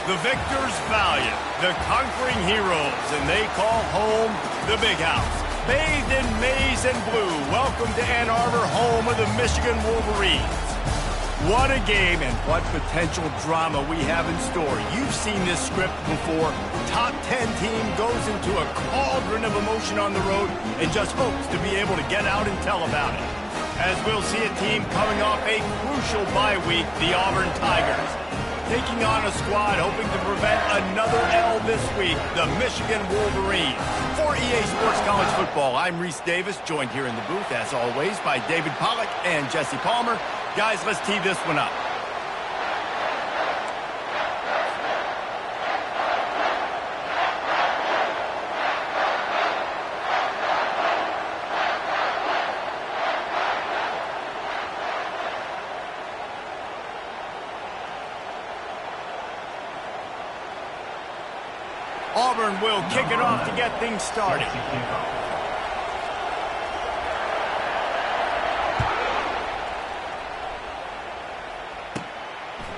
The victors valiant, the conquering heroes, and they call home the Big House. Bathed in maize and blue, welcome to Ann Arbor, home of the Michigan Wolverines. What a game and what potential drama we have in store. You've seen this script before. Top 10 team goes into a cauldron of emotion on the road and just hopes to be able to get out and tell about it. As we'll see a team coming off a crucial bye week, the Auburn Tigers, taking on a squad hoping to prevent another L this week, the Michigan Wolverines. For EA Sports College Football, I'm Reese Davis, joined here in the booth, as always, by David Pollack and Jesse Palmer. Guys, let's tee this one up. Auburn will kick it off to get things started.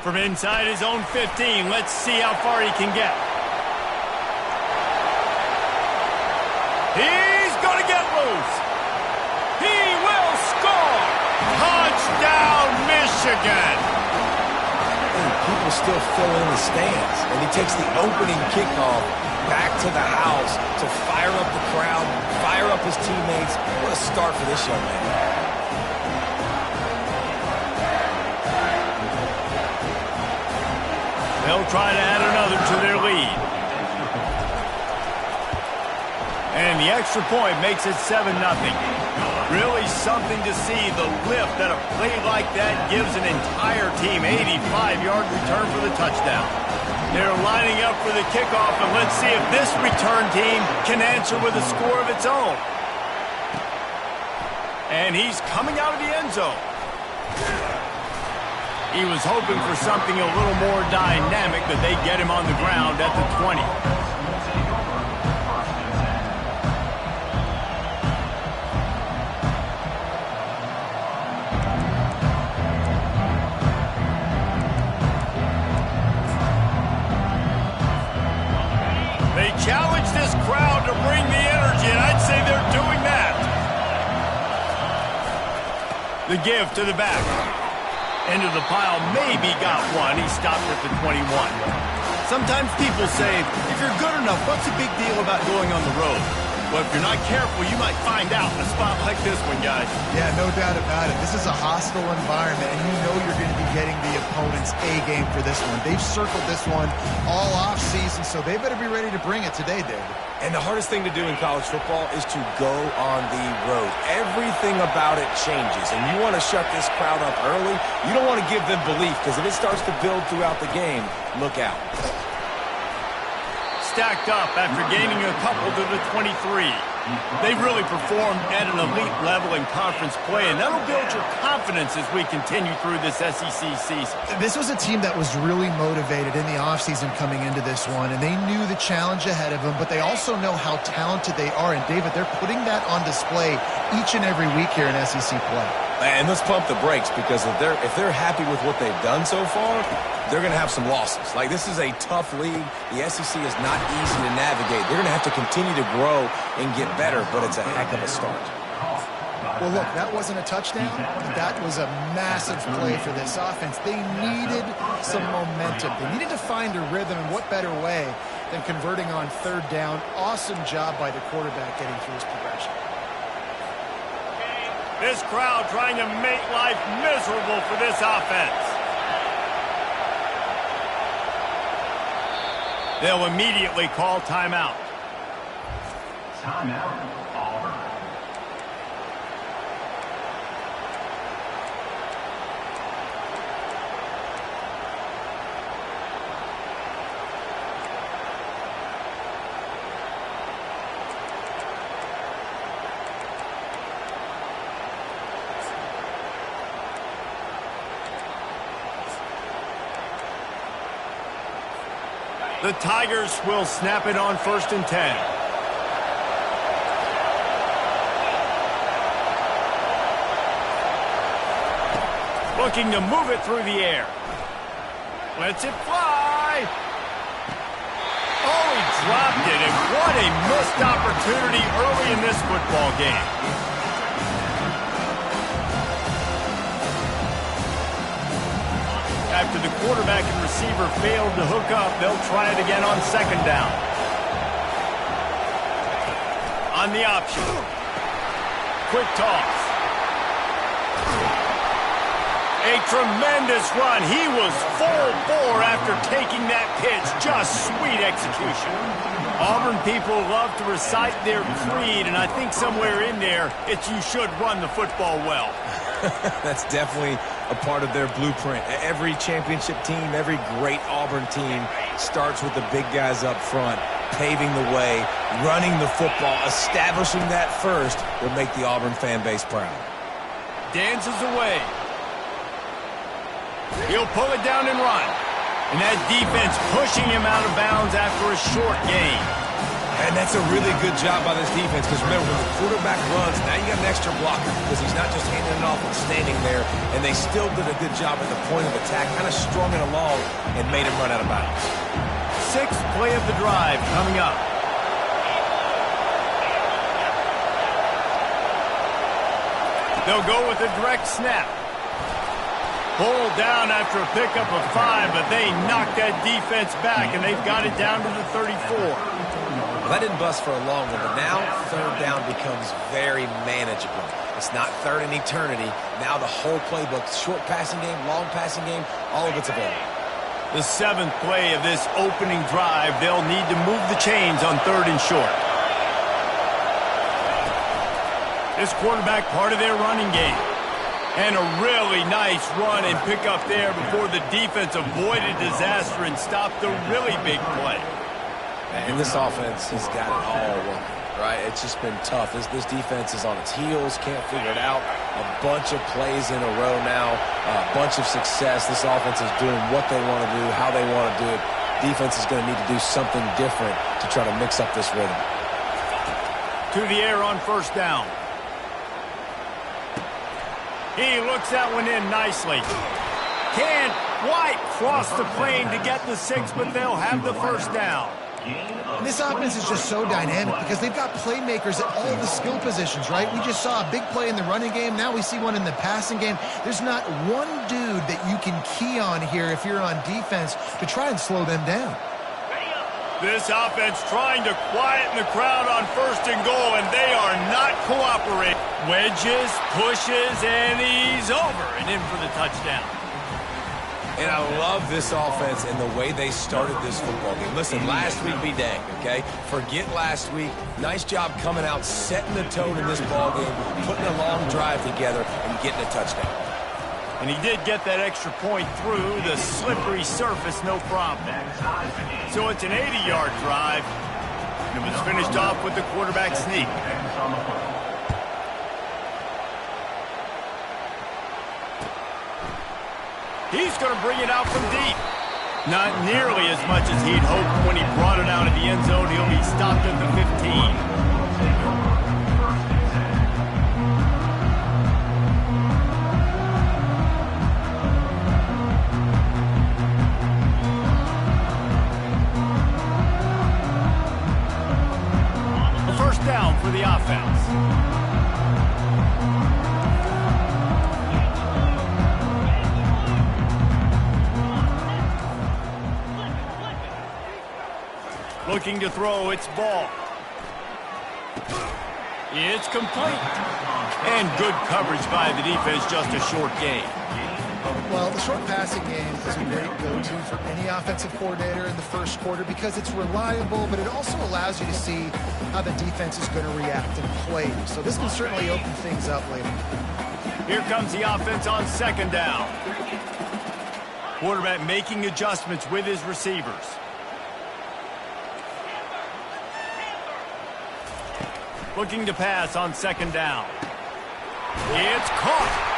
From inside his own 15, let's see how far he can get. He's going to get loose. He will score. Touchdown, Michigan. People still fill in the stands, and he takes the opening kickoff back to the house to fire up the crowd, fire up his teammates. What a start for this young man. They'll try to add another to their lead. And the extra point makes it 7-0. Really something to see, the lift that a play like that gives an entire team. 85-yard return for the touchdown. They're lining up for the kickoff, and let's see if this return team can answer with a score of its own. And he's coming out of the end zone. He was hoping for something a little more dynamic, but they get him on the ground at the 20. They challenge this crowd to bring the energy, and I'd say they're doing that. The give to the back. Into the pile, maybe got one. He stopped at the 21. Sometimes people say, if you're good enough, what's the big deal about going on the road? Well, if you're not careful, you might find out in a spot like this one, guys. Yeah, no doubt about it. This is a hostile environment, and you know you're going to be getting the opponent's A-game for this one. They've circled this one all off-season, so they better be ready to bring it today, David. And the hardest thing to do in college football is to go on the road. Everything about it changes, and you want to shut this crowd up early. You don't want to give them belief, because if it starts to build throughout the game, look out. Stacked up after gaining a couple to the 23. They've really performed at an elite level in conference play, and that'll build your confidence as we continue through this SEC season. This was a team that was really motivated in the offseason coming into this one, and they knew the challenge ahead of them, but they also know how talented they are. And, David, they're putting that on display each and every week here in SEC play. And let's pump the brakes, because if they're happy with what they've done so far, they're going to have some losses. Like, this is a tough league. The SEC is not easy to navigate. They're going to have to continue to grow and get better, but it's a heck of a start. Well, look, that wasn't a touchdown. That was a massive play for this offense. They needed some momentum. They needed to find a rhythm, and what better way than converting on third down. Awesome job by the quarterback getting through his progression. This crowd trying to make life miserable for this offense. They'll immediately call timeout. Timeout, Auburn. The Tigers will snap it on 1st and 10. Looking to move it through the air. Lets it fly. dropped it, and what a missed opportunity early in this football game. After the quarterback and receiver failed to hook up, they'll try it again on second down. On the option. Quick toss. A tremendous run. He was full bore after taking that pitch. Just sweet execution. Auburn people love to recite their creed, and I think somewhere in there, it's you should run the football well. That's definitely a part of their blueprint. Every championship team, every great Auburn team starts with the big guys up front, paving the way, running the football. Establishing that first will make the Auburn fan base proud. Dances away. He'll pull it down and run. And that defense pushing him out of bounds after a short gain. And that's a really good job by this defense, because remember, when the quarterback runs, now you got an extra blocker, because he's not just handing it off and standing there, and they still did a good job at the point of attack, kind of strung it along and made him run out of bounds. Sixth play of the drive coming up. They'll go with a direct snap. Pulled down after a pickup of 5, but they knocked that defense back, and they've got it down to the 34. Well, that didn't bust for a long one, but now third down becomes very manageable. It's not third in eternity. Now the whole playbook, short passing game, long passing game, all of it's available. The 7th play of this opening drive, they'll need to move the chains on third and short. This quarterback part of their running game. And a really nice run and pick up there before the defense avoided disaster and stopped the really big play. And this offense has got it all working, right? It's just been tough. This defense is on its heels, can't figure it out. A bunch of plays in a row now, a bunch of success. This offense is doing what they want to do, how they want to do it. Defense is going to need to do something different to try to mix up this rhythm. To the air on first down. He looks that one in nicely. Can't quite cross the plane to get the 6, but they'll have the first down. And this offense is just so dynamic because they've got playmakers at all the skill positions, right? We just saw a big play in the running game. Now we see one in the passing game. There's not one dude that you can key on here if you're on defense to try and slow them down. This offense trying to quieten the crowd on first and goal, and they are not cooperating. Wedges, pushes, and he's over and in for the touchdown. And I love this offense and the way they started this football game. Listen, last week be dang, okay? Forget last week. Nice job coming out, setting the tone in this ball game, putting a long drive together, and getting a touchdown. And he did get that extra point through the slippery surface, no problem. So it's an 80-yard drive, and it was finished off with the quarterback sneak. He's going to bring it out from deep. Not nearly as much as he'd hoped when he brought it out of the end zone. He'll be stopped at the 15. Down for the offense. Looking to throw, it's ball. It's complete. And good coverage by the defense, just a short gain. Well, the short passing game is a great go-to for any offensive coordinator in the first quarter because it's reliable, but it also allows you to see how the defense is going to react and play. So this can certainly open things up later. Here comes the offense on second down. Quarterback making adjustments with his receivers. Looking to pass on second down. It's caught.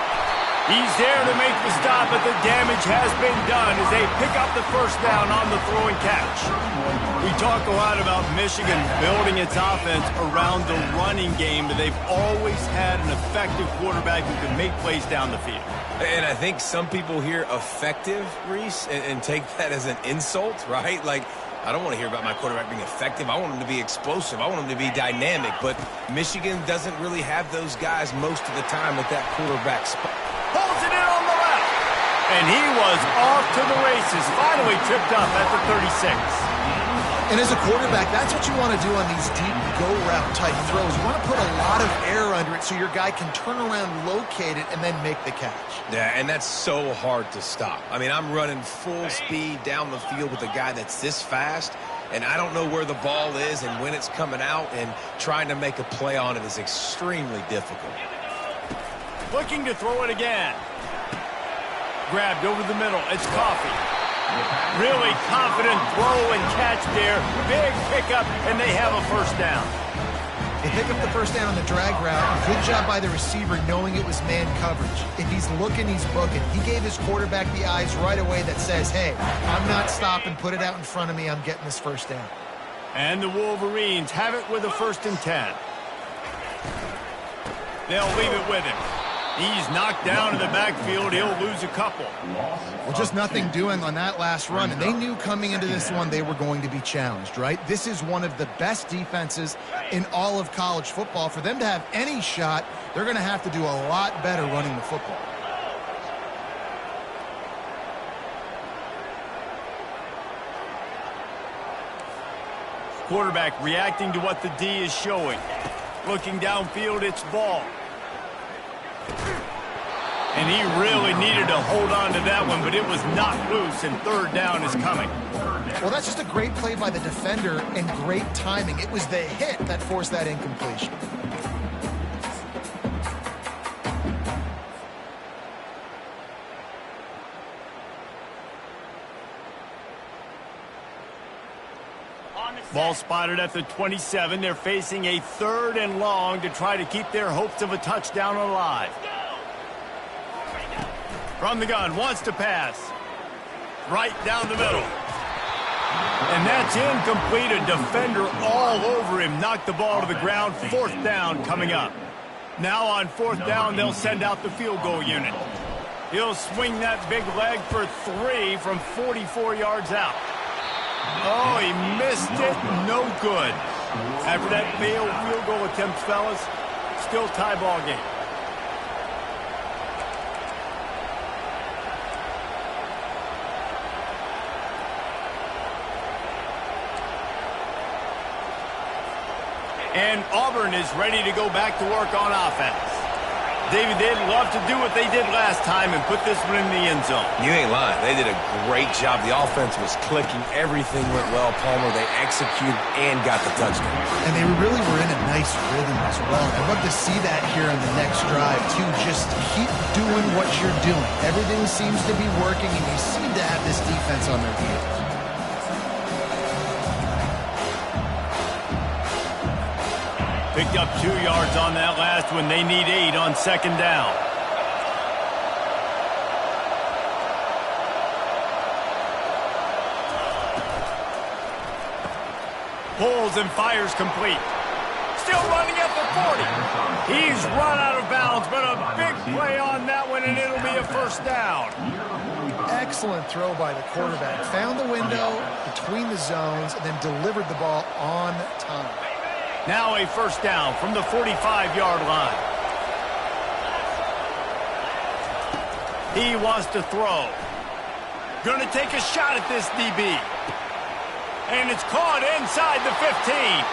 He's there to make the stop, but the damage has been done as they pick up the first down on the throw and catch. We talk a lot about Michigan building its offense around the running game, but they've always had an effective quarterback who can make plays down the field. And I think some people hear effective, Reese, and take that as an insult, right? Like, I don't want to hear about my quarterback being effective. I want him to be explosive. I want him to be dynamic. But Michigan doesn't really have those guys most of the time at that quarterback spot. Pulls it in on the left. And he was off to the races. Finally tripped up at the 36. And as a quarterback, that's what you want to do on these deep go-route type throws. You want to put a lot of air under it so your guy can turn around, locate it, and then make the catch. Yeah, and that's so hard to stop. I mean, I'm running full speed down the field with a guy that's this fast, and I don't know where the ball is and when it's coming out, and trying to make a play on it is extremely difficult. Looking to throw it again. Grabbed over the middle. It's Coffee. Really confident throw and catch there. Big pickup, and they have a first down. They pick up the first down on the drag route. Good job by the receiver knowing it was man coverage. If he's looking, he's booking. He gave his quarterback the eyes right away that says, hey, I'm not stopping. Put it out in front of me. I'm getting this first down. And the Wolverines have it with a 1st and 10. They'll leave it with him. He's knocked down in the backfield. He'll lose a couple. Well, just nothing doing on that last run. And they knew coming into this one they were going to be challenged, right? This is one of the best defenses in all of college football. For them to have any shot, they're going to have to do a lot better running the football. Quarterback reacting to what the D is showing. Looking downfield, it's Ball. And he really needed to hold on to that one, but it was knocked loose, and 3rd down is coming. Well, that's just a great play by the defender and great timing. It was the hit that forced that incompletion. Ball spotted at the 27. They're facing a 3rd and long to try to keep their hopes of a touchdown alive. From the gun, wants to pass. Right down the middle. And that's incomplete. A defender all over him. Knocked the ball to the ground. 4th down coming up. Now on 4th down, they'll send out the field goal unit. He'll swing that big leg for 3 from 44 yards out. Oh, he missed it. No good. After that failed field goal attempt, fellas, still tie ball game. And Auburn is ready to go back to work on offense. David, they'd love to do what they did last time and put this one in the end zone. You ain't lying. They did a great job. The offense was clicking. Everything went well, Palmer. They executed and got the touchdown. And they really were in a nice rhythm as well. I'd love to see that here on the next drive, too. Just keep doing what you're doing. Everything seems to be working, and you seem to have this defense on their heels. Picked up 2 yards on that last one. They need 8 on 2nd down. Pulls and fires complete. Still running at the 40. He's run out of bounds, but a big play on that one, and it'll be a 1st down. Excellent throw by the quarterback. Found the window between the zones and then delivered the ball on time. Now a 1st down from the 45-yard line. He wants to throw. Going to take a shot at this DB. And it's caught inside the 15.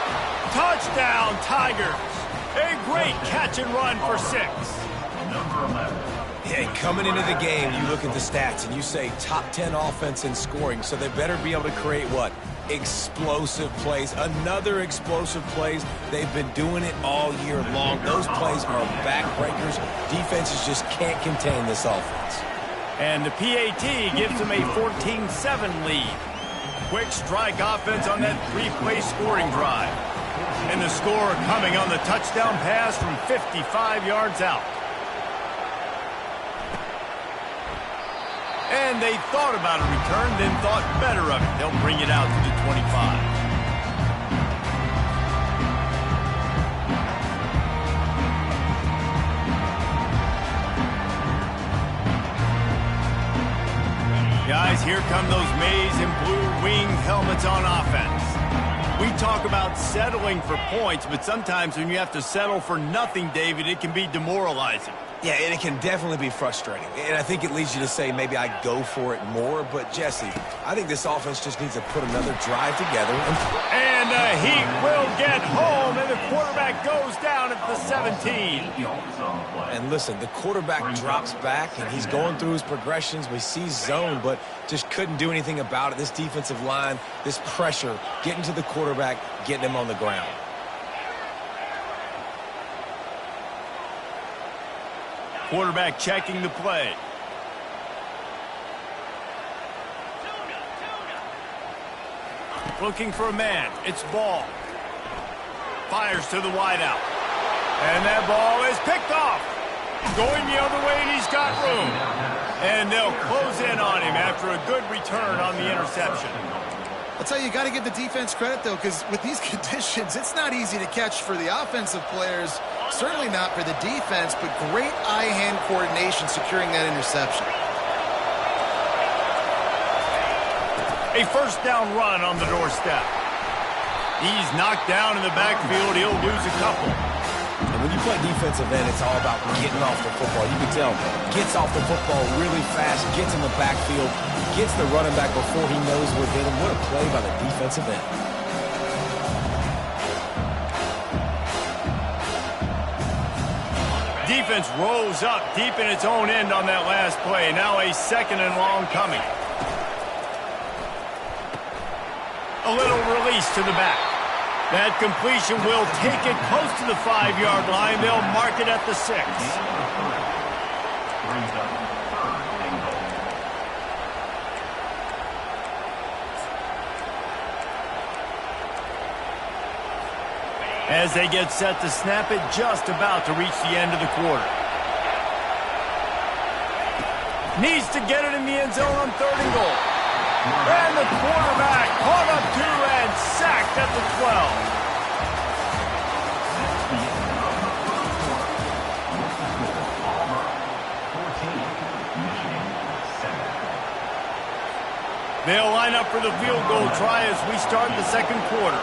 Touchdown, Tigers. A great catch and run for 6. Hey, coming into the game, you look at the stats and you say top 10 offense in scoring, so they better be able to create what? Explosive plays. Another explosive plays. They've been doing it all year long. Those plays are backbreakers. Defenses just can't contain this offense. And the PAT gives them a 14-7 lead. Quick strike offense on that 3-play scoring drive. And the score coming on the touchdown pass from 55 yards out. And they thought about a return, then thought better of it. They'll bring it out to the 25. Guys, here come those maize and blue winged helmets on offense. We talk about settling for points, but sometimes when you have to settle for nothing, David, it can be demoralizing. Yeah, and it can definitely be frustrating. And I think it leads you to say maybe I go for it more. But, Jesse, I think this offense just needs to put another drive together. And the Heat will get home, and the quarterback goes down at the 17. And listen, the quarterback drops back, and he's going through his progressions. We see zone, but just couldn't do anything about it. This defensive line, this pressure, getting to the quarterback, getting him on the ground. Quarterback checking the play. Looking for a man. It's ball. Fires to the wideout. And that ball is picked off. Going the other way, and he's got room. And they'll close in on him after a good return on the interception. I'll tell you, you got to give the defense credit, though, because with these conditions, it's not easy to catch for the offensive players. Certainly not for the defense, but great eye-hand coordination securing that interception. A first down run on the doorstep. He's knocked down in the backfield. He'll lose a couple. And when you play defensive end, it's all about getting off the football. You can tell, gets off the football really fast, gets in the backfield, gets the running back before he knows we're hitting. What a play by the defensive end. Defense rolls up deep in its own end on that last play. Now a second and long coming. A little release to the back. That completion will take it close to the 5-yard line. They'll mark it at the 6. As they get set to snap it, just about to reach the end of the quarter. Needs to get it in the end zone on 3rd and goal. And the quarterback caught up to and sacked at the 12. They'll line up for the field goal try as we start the second quarter.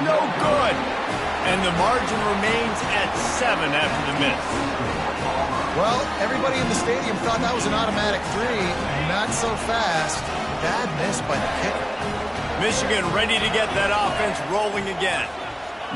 No good. And the margin remains at 7 after the miss. Well, everybody in the stadium thought that was an automatic 3. Not so fast. Bad miss by the kicker. Michigan ready to get that offense rolling again.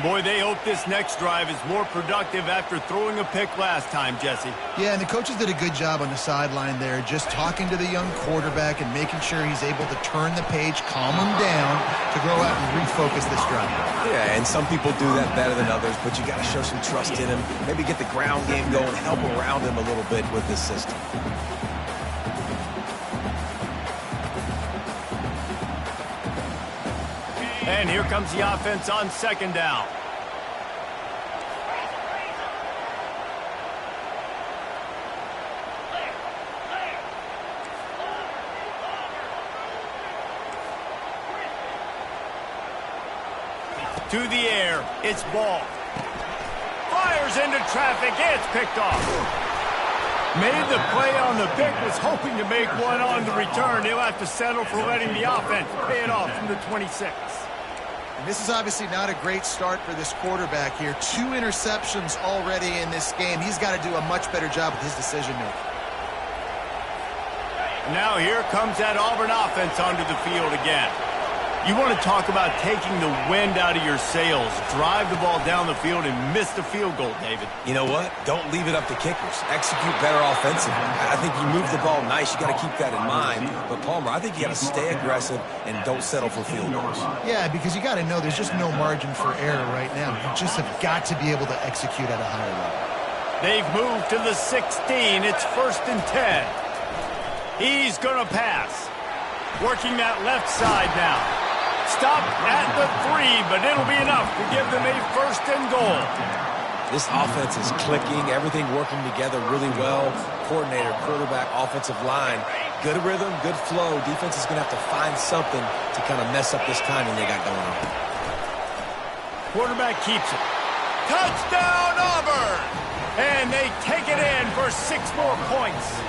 Boy, they hope this next drive is more productive after throwing a pick last time, Jesse. Yeah, and the coaches did a good job on the sideline there, just talking to the young quarterback and making sure he's able to turn the page, calm him down, to go out and refocus this drive. Yeah, and some people do that better than others, but you got to show some trust in him, maybe get the ground game going, help around him a little bit with this system. And here comes the offense on 2nd down. To the air, it's ball. Fires into traffic, it's picked off. Made the play on the pick, was hoping to make one on the return. He'll have to settle for letting the offense pay it off from the 26. And this is obviously not a great start for this quarterback here. 2 interceptions already in this game. He's got to do a much better job with his decision-making. Now here comes that Auburn offense onto the field again. You want to talk about taking the wind out of your sails. Drive the ball down the field and miss the field goal, David. You know what? Don't leave it up to kickers. Execute better offensively. I think you move the ball nice. You got to keep that in mind. But, Palmer, I think you got to stay aggressive and don't settle for field goals. Yeah, because you got to know there's just no margin for error right now. You just have got to be able to execute at a higher level. They've moved to the 16. It's 1st and 10. He's going to pass. Working that left side now. Stop at the 3, but it'll be enough to give them a 1st and goal. This offense is clicking, everything working together really well. Coordinator, quarterback, offensive line, good rhythm, good flow. Defense is going to have to find something to kind of mess up this timing they got going on. Quarterback keeps it. Touchdown, Auburn! And they take it in for 6 more points.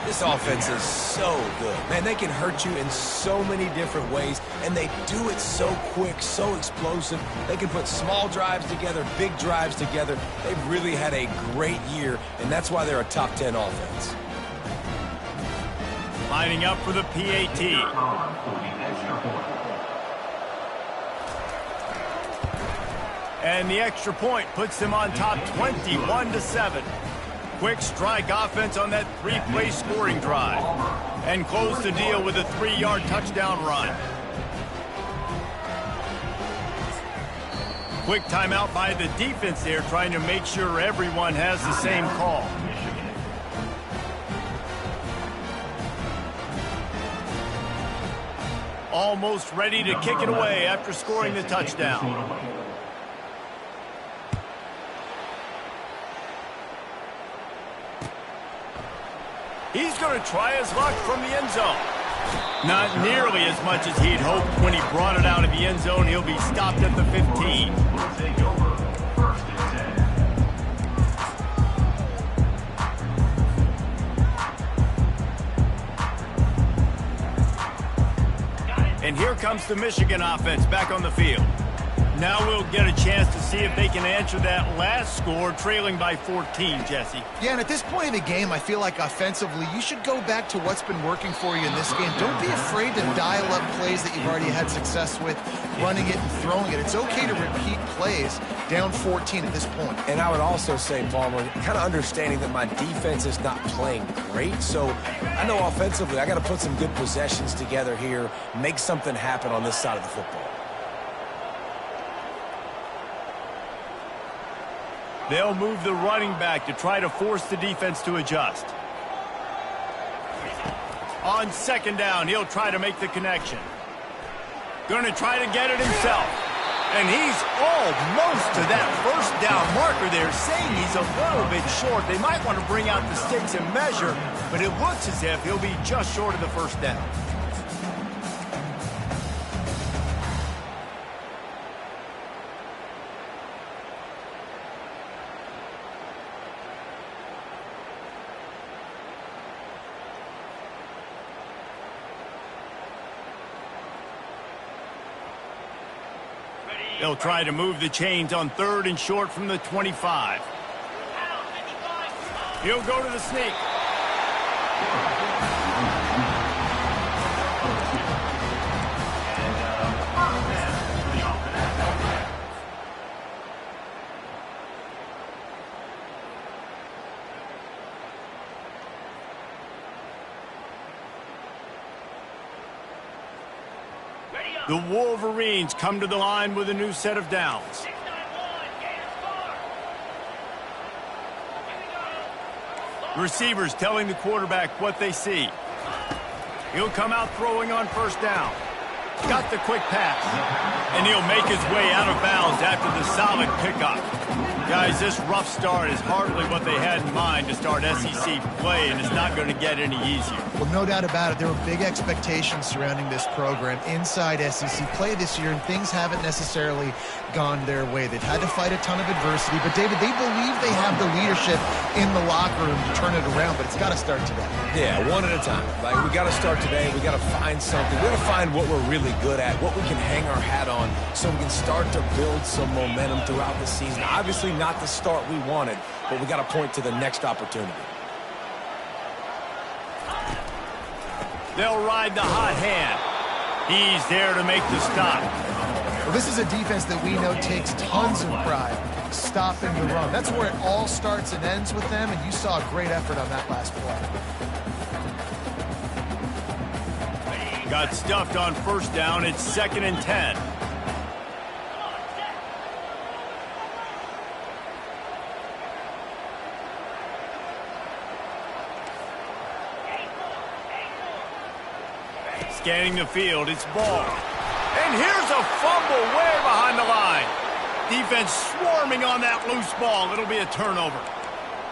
This offense is so good. Man, they can hurt you in so many different ways, and they do it so quick, so explosive. They can put small drives together, big drives together. They've really had a great year, and that's why they're a top 10 offense. Lining up for the PAT. And the extra point puts them on top 21-7. Quick strike offense on that 3-play scoring drive. And close the deal with a 3-yard touchdown run. Quick timeout by the defense there, trying to make sure everyone has the same call. Almost ready to kick it away after scoring the touchdown. He's going to try his luck from the end zone. Not nearly as much as he'd hoped when he brought it out of the end zone. He'll be stopped at the 15. And here comes the Michigan offense back on the field. Now we'll get a chance to see if they can answer that last score, trailing by 14, Jesse. Yeah, and at this point in the game, I feel like offensively, you should go back to what's been working for you in this game. Don't be afraid to dial up plays that you've already had success with, running it and throwing it. It's okay to repeat plays down 14 at this point. And I would also say, Palmer, kind of understanding that my defense is not playing great. So I know offensively, I got to put some good possessions together here, make something happen on this side of the football. They'll move the running back to try to force the defense to adjust. On second down, he'll try to make the connection. Going to try to get it himself. And he's almost to that first down marker there, saying he's a little bit short. They might want to bring out the sticks and measure, but it looks as if he'll be just short of the first down. They'll try to move the chains on third and short from the 25. He'll go to the sneak. The Wolverines come to the line with a new set of downs. Receivers telling the quarterback what they see. He'll come out throwing on first down. Got the quick pass. And he'll make his way out of bounds after the solid pickup. Guys, this rough start is hardly what they had in mind to start SEC play, and it's not going to get any easier. Well, no doubt about it. There were big expectations surrounding this program inside SEC play this year, and things haven't necessarily gone their way. They've had to fight a ton of adversity, but, David, they believe they have the leadership in the locker room to turn it around, but it's got to start today. Yeah, one at a time. Like, we got to start today. We got to find something. We got to find what we're really good at, what we can hang our hat on, so we can start to build some momentum throughout the season. Obviously not the start we wanted, but we got to point to the next opportunity. They'll ride the hot hand. He's there to make the stop. Well, this is a defense that we know takes tons of pride stopping the run. That's where it all starts and ends with them, and you saw a great effort on that last play. Got stuffed on first down. It's 2nd and 10. Scanning the field, it's ball. And here's a fumble way behind the line. Defense swarming on that loose ball. It'll be a turnover.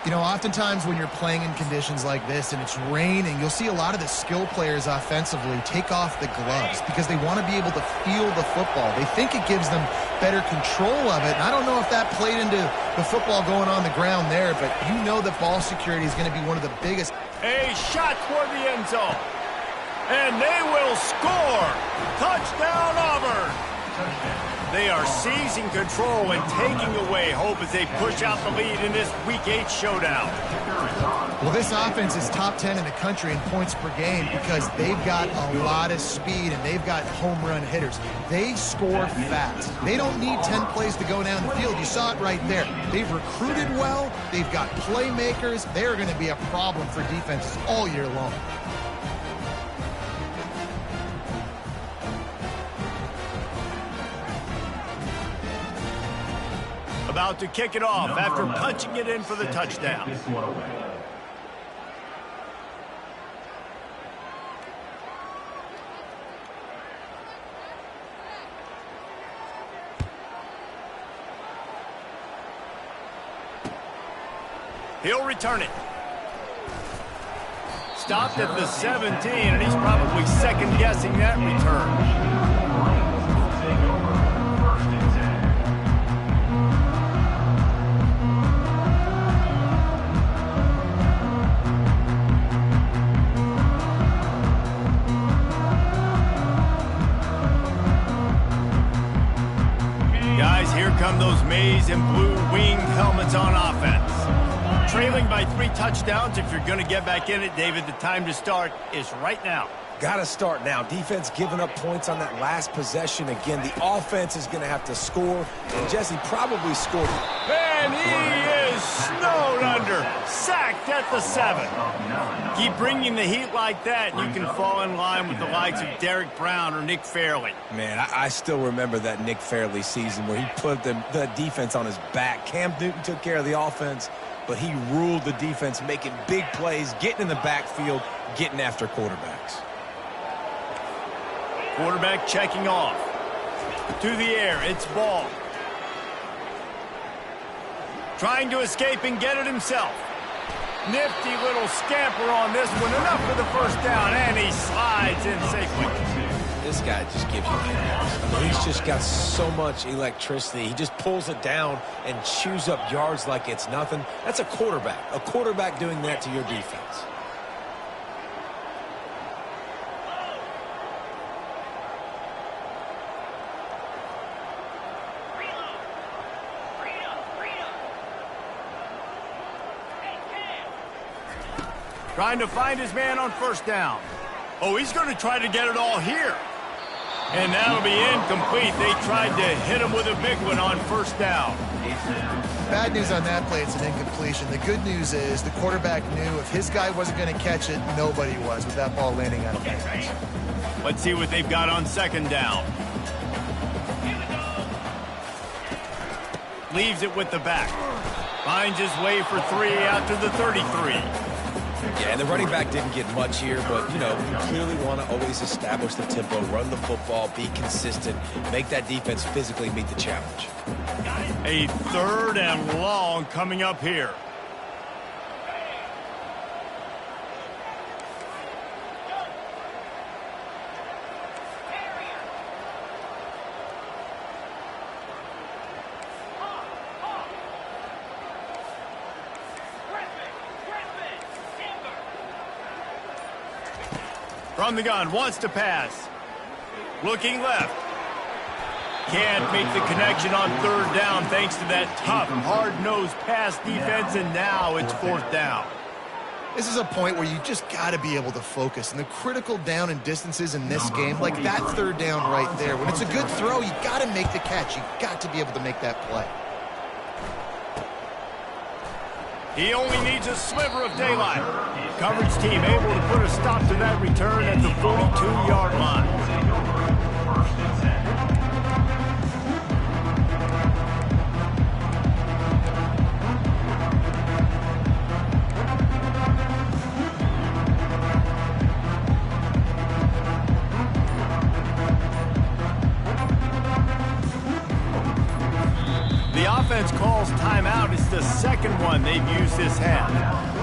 You know, oftentimes when you're playing in conditions like this and it's raining, you'll see a lot of the skill players offensively take off the gloves because they want to be able to feel the football. They think it gives them better control of it. And I don't know if that played into the football going on the ground there, but you know that ball security is going to be one of the biggest. A shot toward the end zone. And they will score. Touchdown, Auburn. They are seizing control and taking away hope as they push out the lead in this Week 8 showdown. Well, this offense is top 10 in the country in points per game because they've got a lot of speed and they've got home run hitters. They score fast. They don't need 10 plays to go down the field. You saw it right there. They've recruited well. They've got playmakers. They're going to be a problem for defenses all year long. About to kick it off after punching it in for the touchdown. He'll return it. Stopped at the 17, and he's probably second-guessing that return. Guys, here come those maize and blue winged helmets on offense. Trailing by 3 touchdowns. If you're going to get back in it, David, the time to start is right now. Got to start now. Defense giving up points on that last possession. Again, the offense is going to have to score. And Jesse probably scored. And he is snowed under. Sacked at the 7. Keep bringing the heat like that, and you can fall in line with the likes of Derek Brown or Nick Fairley. Man, I still remember that Nick Fairley season where he put the defense on his back. Cam Newton took care of the offense, but he ruled the defense, making big plays, getting in the backfield, getting after quarterbacks. Quarterback checking off. To the air, it's ball. Trying to escape and get it himself. Nifty little scamper on this one. Enough for the first down, and he slides in safely. This guy just gives you chaos. I mean, he's just got so much electricity. He just pulls it down and chews up yards like it's nothing. That's a quarterback doing that to your defense. Trying to find his man on first down. Oh, he's going to try to get it all here. And that'll be incomplete. They tried to hit him with a big one on first down. Bad news on that play, it's an incompletion. The good news is the quarterback knew if his guy wasn't going to catch it, nobody was with that ball landing out of bounds. Let's see what they've got on second down. Leaves it with the back. Finds his way for 3 out to the 33. Yeah, and the running back didn't get much here, but, you know, you clearly want to always establish the tempo, run the football, be consistent, make that defense physically meet the challenge. A 3rd and long coming up here. From the gun, wants to pass. Looking left. Can't make the connection on 3rd down thanks to that tough, hard-nosed pass defense, and now it's 4th down. This is a point where you just got to be able to focus. And the critical down and distances in this game, like that 3rd down right there, when it's a good throw, you got to make the catch. You got to be able to make that play. He only needs a sliver of daylight. Coverage team able to put a stop to that return at the 42-yard line. offense calls timeout. It's the second one they've used this half.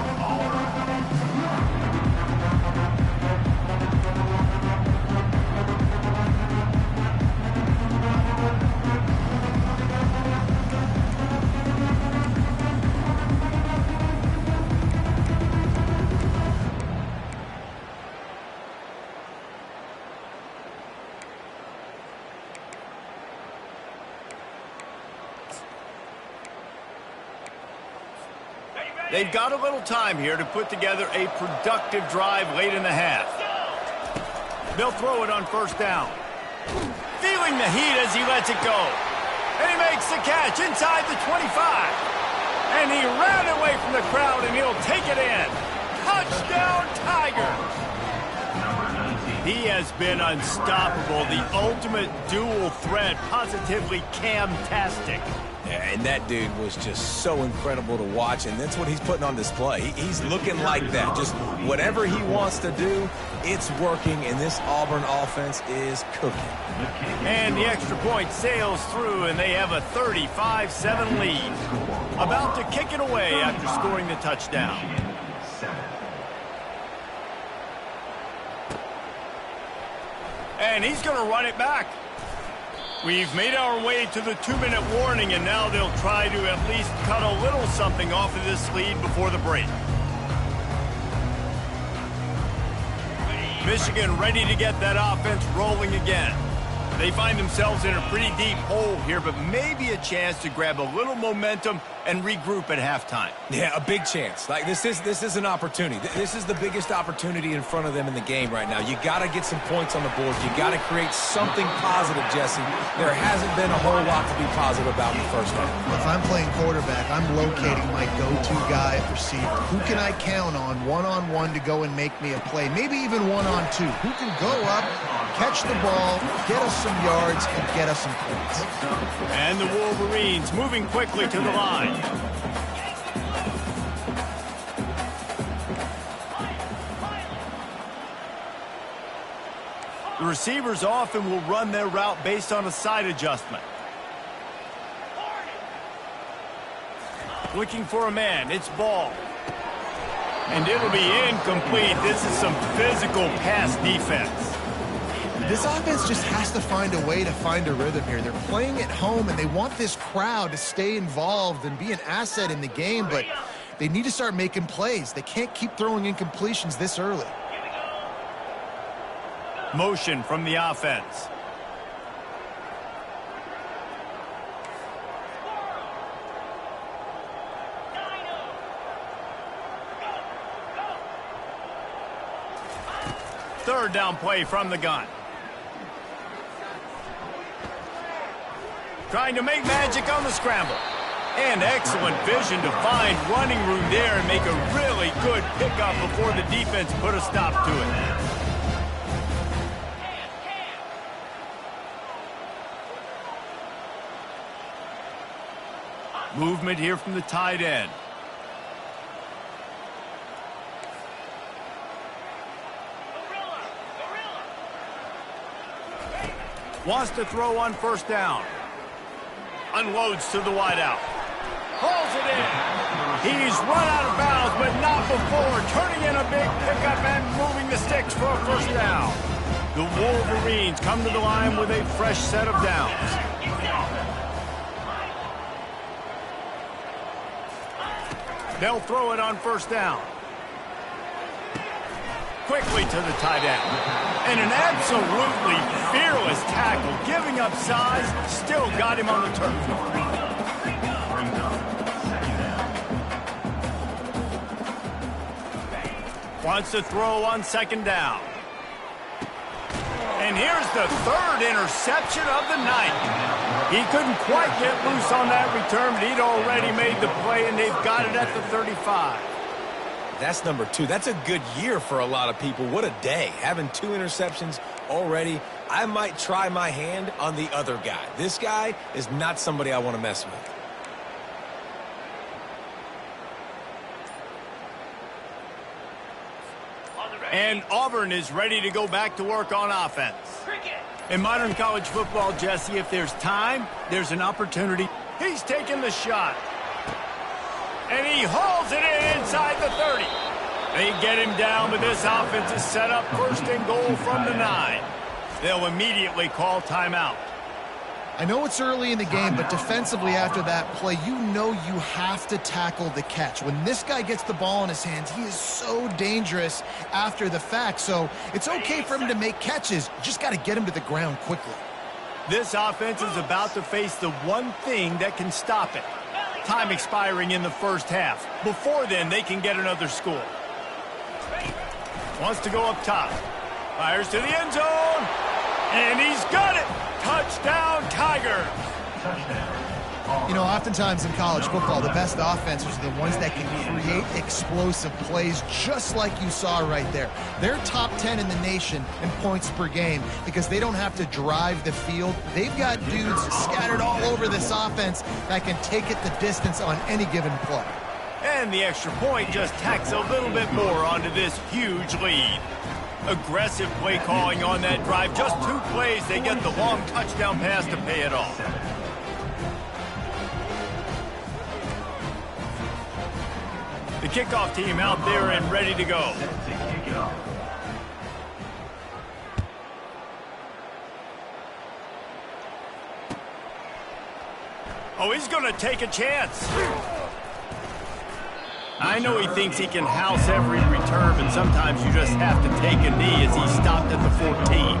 They've got a little time here to put together a productive drive late in the half. They'll throw it on first down. Feeling the heat as he lets it go. And he makes the catch inside the 25. And he ran away from the crowd, and he'll take it in. Touchdown, Tigers! He has been unstoppable, the ultimate dual threat, positively Cam-tastic. Yeah, and that dude was just so incredible to watch, and that's what he's putting on display. He's looking like that. Just whatever he wants to do, it's working, and this Auburn offense is cooking. And the extra point sails through, and they have a 35-7 lead. About to kick it away after scoring the touchdown. And he's going to run it back. We've made our way to the 2-minute warning, and now they'll try to at least cut a little something off of this lead before the break. Michigan ready to get that offense rolling again. They find themselves in a pretty deep hole here, but maybe a chance to grab a little momentum and regroup at halftime. Yeah, a big chance. Like this is an opportunity. This is the biggest opportunity in front of them in the game right now. You got to get some points on the board. You got to create something positive, Jesse. There hasn't been a whole lot to be positive about in the first half. If I'm playing quarterback, I'm locating my go-to guy at receiver. Who can I count on one-on-one to go and make me a play? Maybe even one-on-two. Who can go up, catch the ball, get us some yards, and get us some points. And the Wolverines moving quickly to the line. The receivers often will run their route based on a side adjustment. Looking for a man. It's ball. And it'll be incomplete. This is some physical pass defense. This offense just has to find a way to find a rhythm here. They're playing at home, and they want this crowd to stay involved and be an asset in the game, but they need to start making plays. They can't keep throwing incompletions this early. Motion from the offense. Third down play from the gun. Trying to make magic on the scramble. And excellent vision to find running room there and make a really good pickup before the defense put a stop to it. Movement here from the tight end. Wants to throw on first down. Unloads to the wideout. Pulls it in. He's run out of bounds, but not before. Turning in a big pickup and moving the sticks for a first down. The Wolverines come to the line with a fresh set of downs. They'll throw it on first down. Quickly to the tight end. And an absolutely fearless tackle. Giving up size, still got him on the turf. Wants to throw on second down. And here's the third interception of the night. He couldn't quite get loose on that return, but he'd already made the play, and they've got it at the 35. That's number 2. That's a good year for a lot of people. What a day. Having 2 interceptions already. I might try my hand on the other guy. This guy is not somebody I want to mess with. And Auburn is ready to go back to work on offense. In modern college football, Jesse, if there's time, there's an opportunity. He's taking the shot. And he hauls it in inside the 30. They get him down, but this offense is set up first and goal from the 9. They'll immediately call timeout. I know it's early in the game, but defensively after that play, you know you have to tackle the catch. When this guy gets the ball in his hands, he is so dangerous after the fact. So it's okay for him to make catches. You just got to get him to the ground quickly. This offense is about to face the one thing that can stop it. Time expiring in the first half. Before then, they can get another score. Wants to go up top. Fires to the end zone. And he's got it. Touchdown, Tigers. You know, oftentimes in college football, the best offenses are the ones that can create explosive plays just like you saw right there. They're top 10 in the nation in points per game because they don't have to drive the field. They've got dudes scattered all over this offense that can take it the distance on any given play. And the extra point just tacks a little bit more onto this huge lead. Aggressive play calling on that drive. Just 2 plays, they get the long touchdown pass to pay it off. The kickoff team out there and ready to go. Oh, he's going to take a chance. I know he thinks he can house every return, but sometimes you just have to take a knee as he stopped at the 14.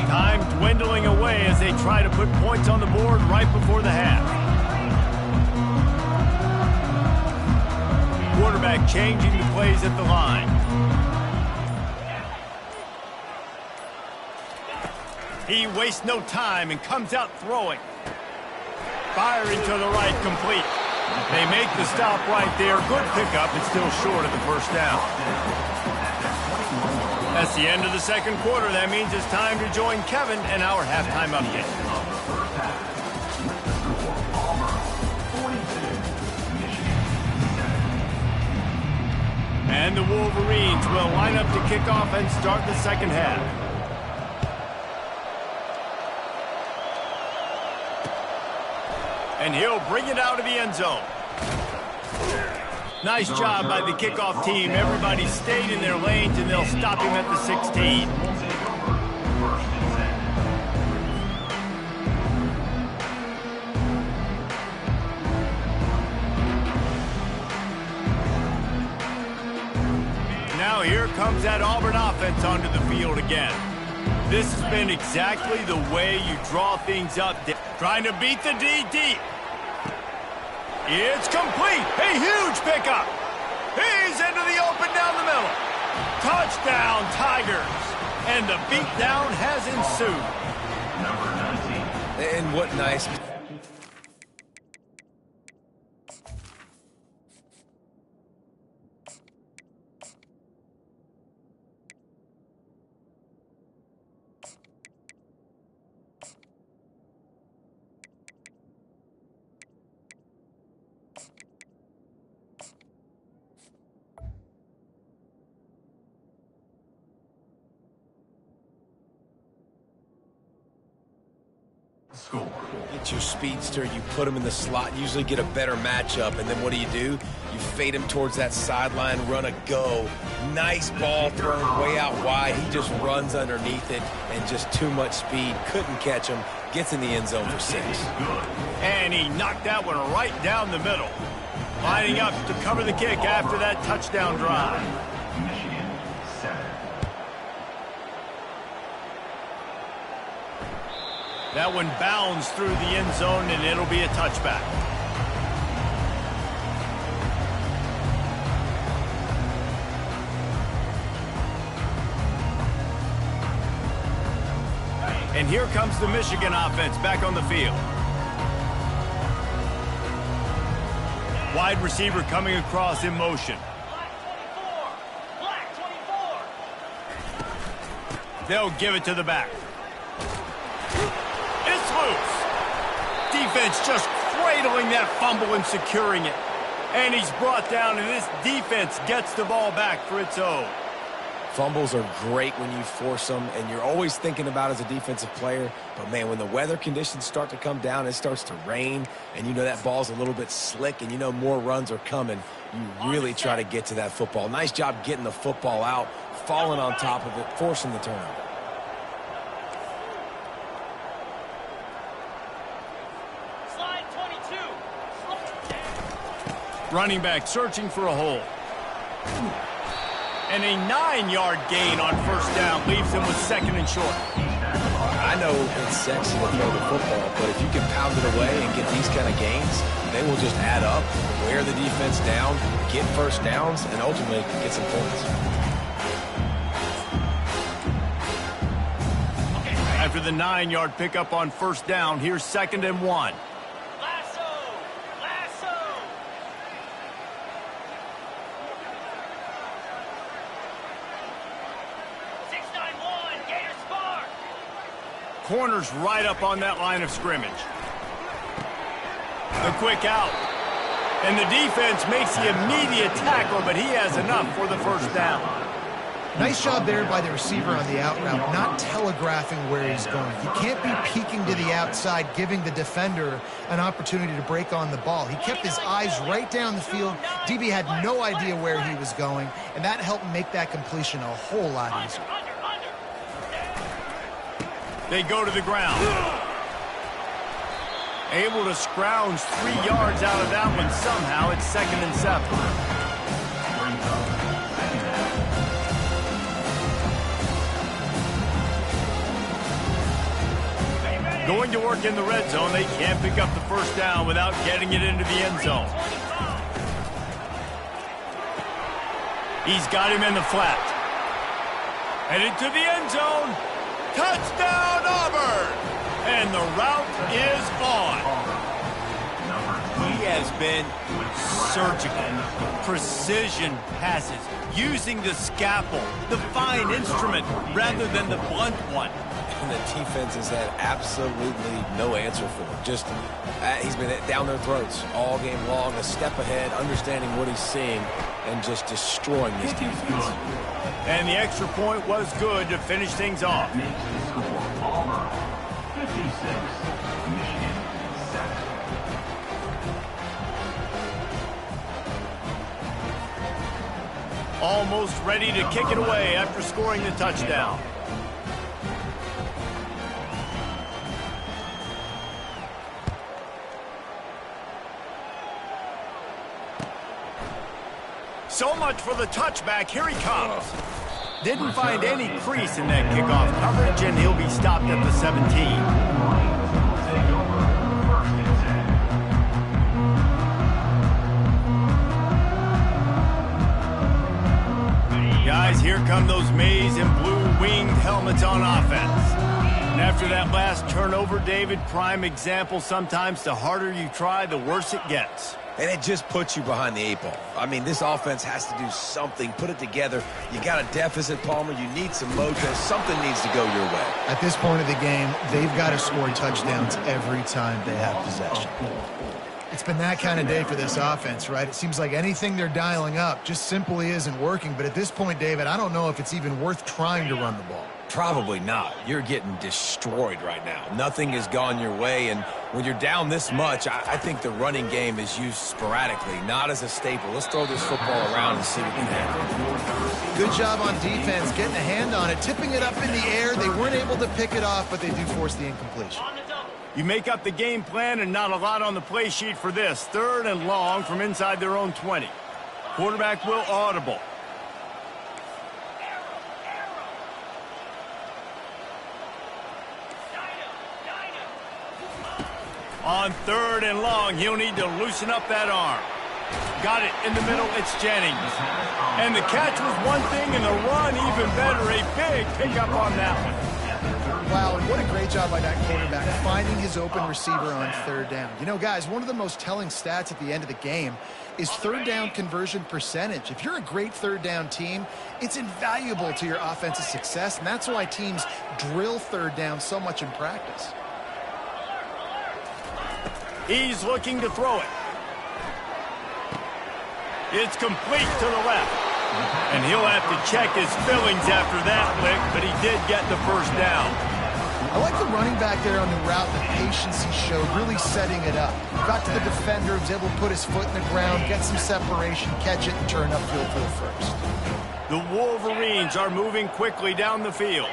Time dwindling away as they try to put points on the board right before the half. Quarterback changing the plays at the line. He wastes no time and comes out throwing. Firing to the right, complete. They make the stop right there. Good pickup, but still short of the first down. That's the end of the second quarter. That means it's time to join Kevin and our halftime update. And the Wolverines will line up to kick off and start the second half. And he'll bring it out of the end zone. Nice job by the kickoff team. Everybody stayed in their lanes, and they'll stop him at the 16. Now here comes that Auburn offense onto the field again. This has been exactly the way you draw things up. Trying to beat the D deep. It's complete. A huge pickup. He's into the open down the middle. Touchdown, Tigers. And the beatdown has ensued. And what nice... Get your speedster, you put him in the slot, usually get a better matchup, and then what do? You fade him towards that sideline, run a go. Nice ball thrown way out wide. He just runs underneath it, and just too much speed. Couldn't catch him. Gets in the end zone for 6. And he knocked that one right down the middle. Lining up to cover the kick after that touchdown drive. That one bounds through the end zone, and it'll be a touchback. And here comes the Michigan offense back on the field. Wide receiver coming across in motion. They'll give it to the back. It's loose. Defense just cradling that fumble and securing it. And he's brought down, and this defense gets the ball back for its own. Fumbles are great when you force them, and you're always thinking about as a defensive player. But, man, when the weather conditions start to come down, it starts to rain, and you know that ball's a little bit slick, and you know more runs are coming, you really try to get to that football. Nice job getting the football out, falling on top of it, forcing the turnover. Running back searching for a hole. And a 9-yard gain on first down leaves him with second and short. I know it's sexy to throw the football, but if you can pound it away and get these kind of gains, they will just add up, wear the defense down, get first downs, and ultimately get some points. After the 9-yard pickup on first down, here's 2nd and 1. Corners right up on that line of scrimmage. The quick out. And the defense makes the immediate tackle, but he has enough for the first down. Nice job there by the receiver on the out route, not telegraphing where he's going. He can't be peeking to the outside, giving the defender an opportunity to break on the ball. He kept his eyes right down the field. DB had no idea where he was going, and that helped make that completion a whole lot easier. They go to the ground. Able to scrounge 3 yards out of that one somehow. It's 2nd and 7. Going to work in the red zone. They can't pick up the first down without getting it into the end zone. He's got him in the flat. Headed to the end zone. Touchdown, Auburn! And the route is on. He has been surgical. Precision passes. Using the scalpel, the fine instrument, rather than the blunt one. And the defense has had absolutely no answer for him. Just, he's been down their throats all game long, a step ahead, understanding what he's seeing, and just destroying this defense. And the extra point was good to finish things off. Auburn, 56, Michigan, 7. Almost ready to kick it away after scoring the touchdown. So much for the touchback. Here he comes. Didn't find any crease in that kickoff coverage, and he'll be stopped at the 17. Guys, here come those maize and blue winged helmets on offense. And after that last turnover, David, prime example, sometimes the harder you try, the worse it gets. And it just puts you behind the 8 ball. I mean, this offense has to do something, put it together. You got a deficit, Palmer. You need some mojo. Something needs to go your way. At this point of the game, they've got to score touchdowns every time they have possession. It's been that kind of day for this offense, right? It seems like anything they're dialing up just simply isn't working. But at this point, David, I don't know if it's even worth trying to run the ball. Probably not. You're getting destroyed right now. Nothing has gone your way, and when you're down this much, I think the running game is used sporadically, not as a staple. Let's throw this football around and see what can happen. Good job on defense, getting a hand on it, tipping it up in the air. They weren't able to pick it off, but they do force the incompletion. You make up the game plan and not a lot on the play sheet for this. 3rd and long from inside their own 20. Quarterback will audible. On 3rd and long, he'll need to loosen up that arm. Got it in the middle, it's Jennings. And the catch was one thing, and the run even better. A big pickup on that one. Wow, and what a great job by that quarterback, finding his open receiver on third down. You know, guys, one of the most telling stats at the end of the game is third down conversion percentage. If you're a great third down team, it's invaluable to your offensive success, and that's why teams drill third down so much in practice. He's looking to throw it. It's complete to the left. And he'll have to check his fillings after that lick, but he did get the first down. I like the running back there on the route, the patience he showed, really setting it up. Got to the defender, was able to put his foot in the ground, get some separation, catch it, and turn upfield for the first. The Wolverines are moving quickly down the field.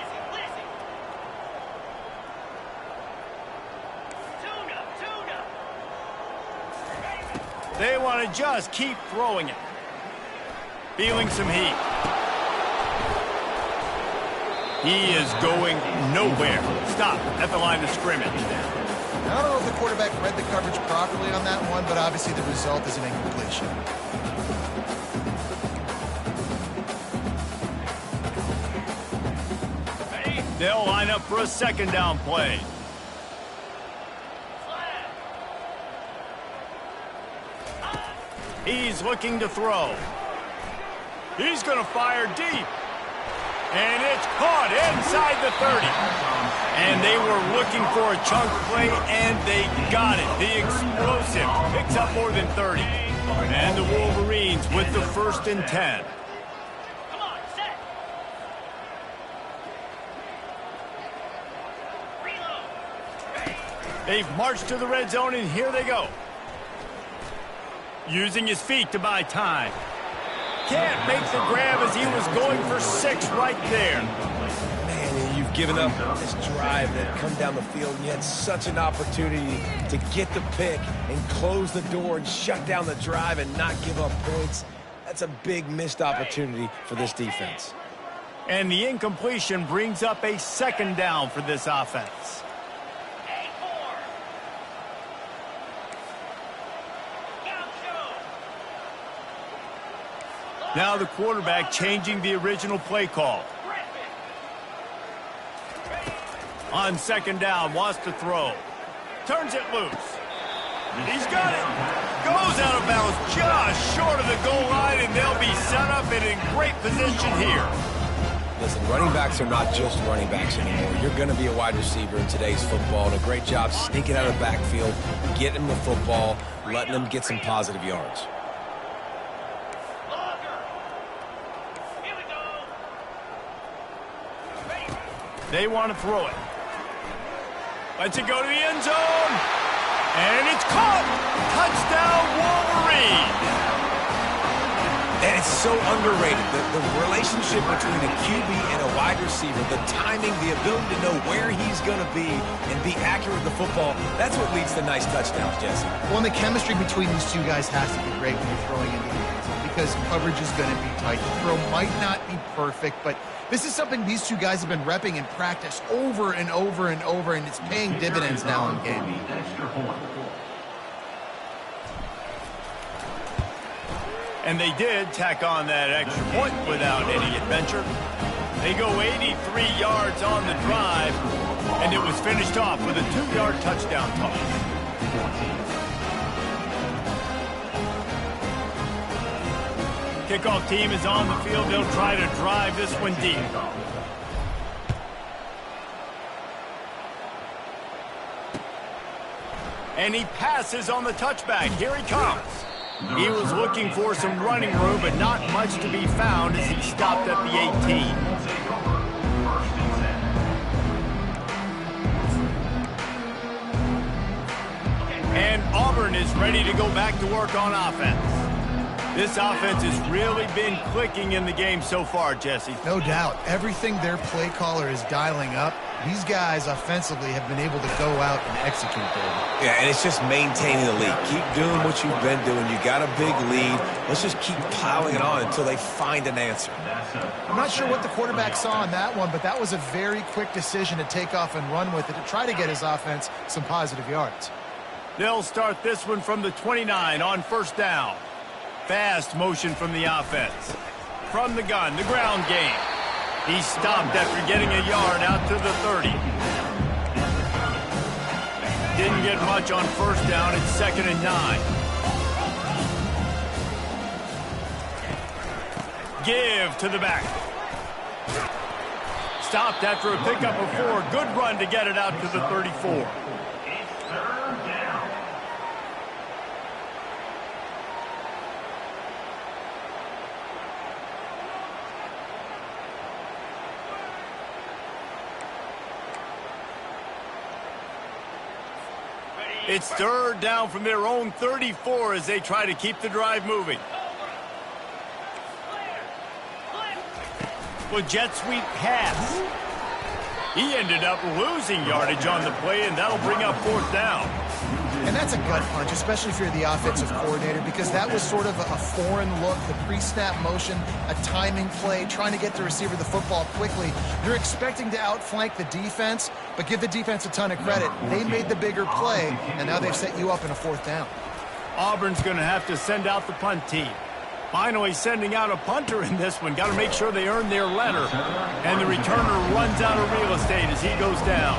They want to just keep throwing it. Feeling some heat. He is going nowhere. Stop at the line of scrimmage. I don't know if the quarterback read the coverage properly on that one, but obviously the result is an incompletion. They'll line up for a second down play. He's looking to throw. He's going to fire deep. And it's caught inside the 30. And they were looking for a chunk play, and they got it. The explosive picks up more than 30. And the Wolverines with the 1st and 10. Come on, set. Reload. They've marched to the red zone, and here they go. Using his feet to buy time. Can't make the grab as he was going for 6 right there. Man, you've given up this drive that come down the field, and you had such an opportunity to get the pick and close the door and shut down the drive and not give up points. That's a big missed opportunity for this defense. And the incompletion brings up a second down for this offense. Now the quarterback changing the original play call. On second down, wants to throw. Turns it loose. He's got it. Goes out of bounds just short of the goal line, and they'll be set up and in great position here. Listen, running backs are not just running backs anymore. You're going to be a wide receiver in today's football, and a great job sneaking out of the backfield, getting the football, letting them get some positive yards. They want to throw it. Lets it go to the end zone. And it's caught. Touchdown, Wolverine. And it's so underrated. The relationship between a QB and a wide receiver, the timing, the ability to know where he's going to be and be accurate with the football, that's what leads to nice touchdowns, Jesse. Well, and the chemistry between these two guys has to be great when you're throwing into the end zone because coverage is going to be tight. The throw might not be perfect, but this is something these two guys have been repping in practice over and over and over, and it's paying dividends now in game. And they did tack on that extra point without any adventure. They go 83 yards on the drive, and it was finished off with a 2-yard touchdown toss. Kickoff team is on the field. They'll try to drive this one deep. And he passes on the touchback. Here he comes. He was looking for some running room, but not much to be found as he stopped at the 18. And Auburn is ready to go back to work on offense. This offense has really been clicking in the game so far, Jesse. No doubt. Everything their play caller is dialing up, these guys offensively have been able to go out and execute there. Yeah, and it's just maintaining the lead. Keep doing what you've been doing. You got a big lead. Let's just keep piling it on until they find an answer. I'm not sure what the quarterback saw on that one, but that was a very quick decision to take off and run with it to try to get his offense some positive yards. They'll start this one from the 29 on first down. Fast motion from the offense. From the gun, the ground game. He stopped after getting a yard out to the 30. Didn't get much on first down. It's 2nd and 9. Give to the back. Stopped after a pickup of 4. Good run to get it out to the 34. It's 3rd down from their own 34 as they try to keep the drive moving. Well, jet sweep pass. He ended up losing yardage on the play, and that'll bring up 4th down. And that's a gut punch, especially if you're the offensive coordinator, because that was sort of a foreign look, the pre-snap motion, a timing play, trying to get the receiver the football quickly. You're expecting to outflank the defense, but give the defense a ton of credit. They made the bigger play, and now they've set you up in a 4th down. Auburn's going to have to send out the punt team. Finally sending out a punter in this one. Got to make sure they earn their letter. And the returner runs out of real estate as he goes down.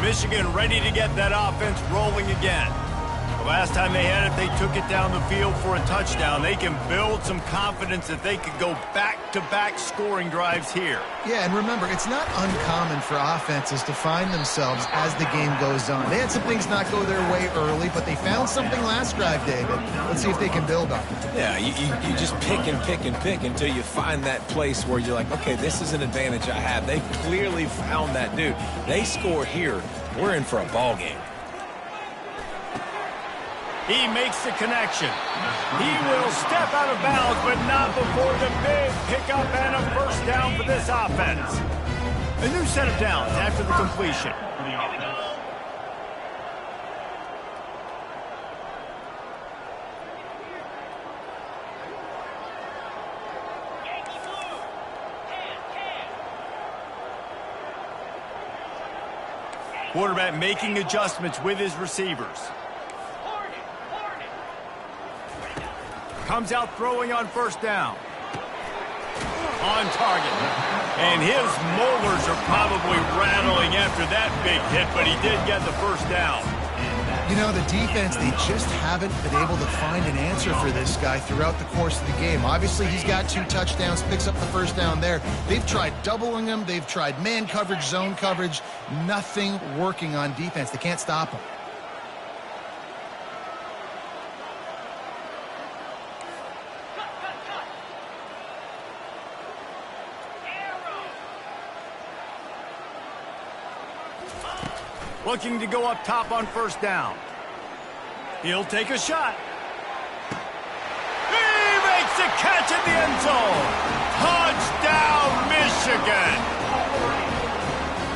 Michigan ready to get that offense rolling again. The last time they had it, they took it down the field for a touchdown. They can build some confidence that they could go back-to-back scoring drives here. Yeah, and remember, it's not uncommon for offenses to find themselves as the game goes on. They had some things not go their way early, but they found something last drive, David. Let's see if they can build on it. Yeah, you just pick and pick and pick until you find that place where you're like, okay, this is an advantage I have. They clearly found that, dude. They score here. We're in for a ball game. He makes the connection. He will step out of bounds, but not before the big pickup and a 1st down for this offense. A new set of downs after the completion. Quarterback making adjustments with his receivers. Comes out throwing on 1st down. On target. And his molars are probably rattling after that big hit, but he did get the 1st down. You know, the defense, they just haven't been able to find an answer for this guy throughout the course of the game. Obviously, he's got 2 touchdowns, picks up the 1st down there. They've tried doubling him. They've tried man coverage, zone coverage. Nothing working on defense. They can't stop him. Looking to go up top on 1st down. He'll take a shot. He makes a catch in the end zone. Touchdown, Michigan.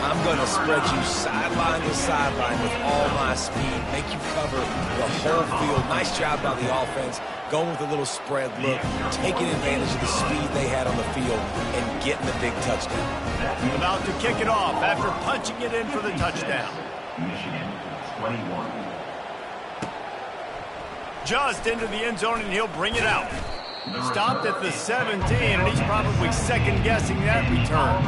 I'm going to spread you sideline to sideline with all my speed, make you cover the whole field. Nice job by the offense, going with a little spread look, taking advantage of the speed they had on the field, and getting the big touchdown. About to kick it off after punching it in for the touchdown. Michigan, 21. Just into the end zone, and he'll bring it out. Stopped at the 17, and he's probably second-guessing that return.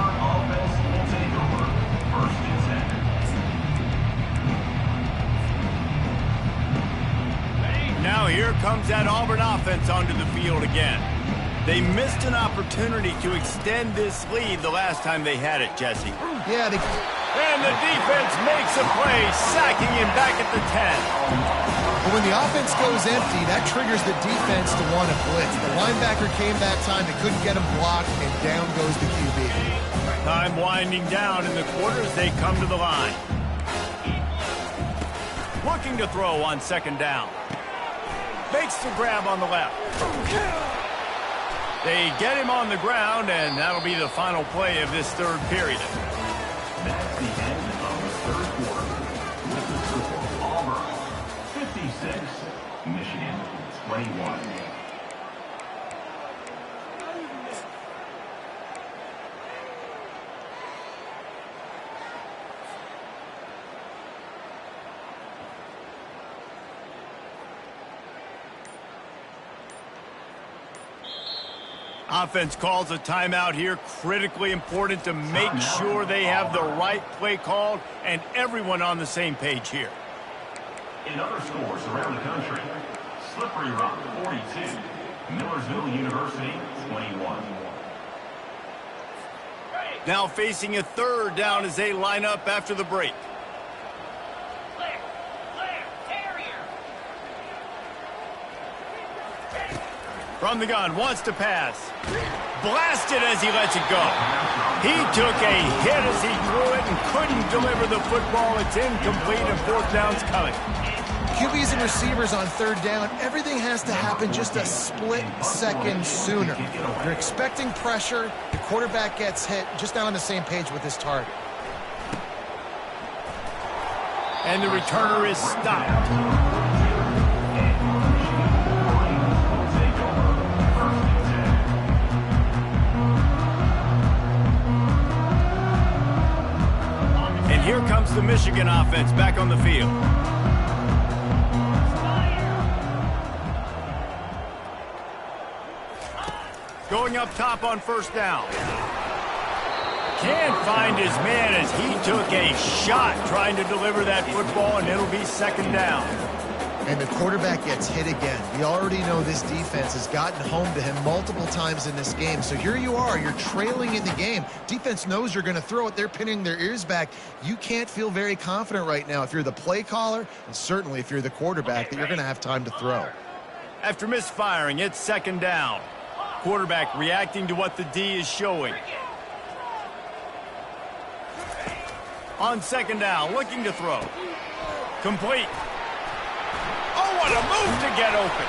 Now here comes that Auburn offense onto the field again. They missed an opportunity to extend this lead the last time they had it, Jesse. Yeah, and the defense makes a play, sacking him back at the 10. But when the offense goes empty, that triggers the defense to want to blitz. The linebacker came that time. They couldn't get him blocked, and down goes the QB. Time winding down in the quarters. They come to the line. Looking to throw on 2nd down. Makes the grab on the left. They get him on the ground, and that'll be the final play of this 3rd period. That's the end of the 3rd quarter. With the score, Auburn 56, Michigan 21. Offense calls a timeout here. Critically important to make sure they have the right play called and everyone on the same page here. In other scores around the country, Slippery Rock 42, Millersville University 21. Now facing a third down as they line up after the break. From the gun, wants to pass. Blasted as he lets it go. He took a hit as he threw it and couldn't deliver the football. It's incomplete and fourth down's coming. QBs and receivers on third down, everything has to happen just a split second sooner. You're expecting pressure, the quarterback gets hit, just not on the same page with his target. And the returner is stopped. And here comes the Michigan offense back on the field. Going up top on first down. Can't find his man as he took a shot trying to deliver that football, and it'll be second down. And the quarterback gets hit again. We already know this defense has gotten home to him multiple times in this game. So here you are, you're trailing in the game. Defense knows you're going to throw it. They're pinning their ears back. You can't feel very confident right now if you're the play caller, and certainly if you're the quarterback, that you're going to have time to throw. After misfiring, it's second down. Quarterback reacting to what the D is showing. On second down, looking to throw. Complete. Oh, what a move to get open.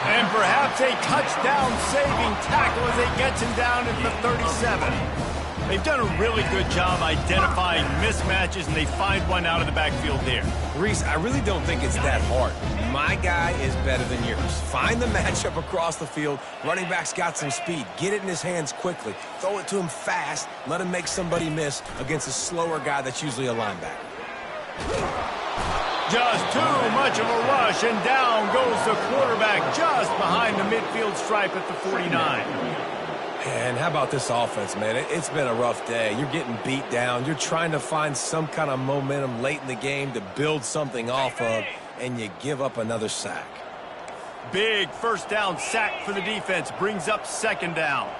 And perhaps a touchdown-saving tackle as it gets him down at the 37. They've done a really good job identifying mismatches, and they find one out of the backfield there. Reese, I really don't think it's that hard. My guy is better than yours. Find the matchup across the field. Running back's got some speed. Get it in his hands quickly. Throw it to him fast. Let him make somebody miss against a slower guy that's usually a linebacker. Just too much of a rush, and down goes the quarterback just behind the midfield stripe at the 49. And how about this offense, man? It's been a rough day. You're getting beat down. You're trying to find some kind of momentum late in the game to build something off of, and you give up another sack. Big first down sack for the defense brings up second down.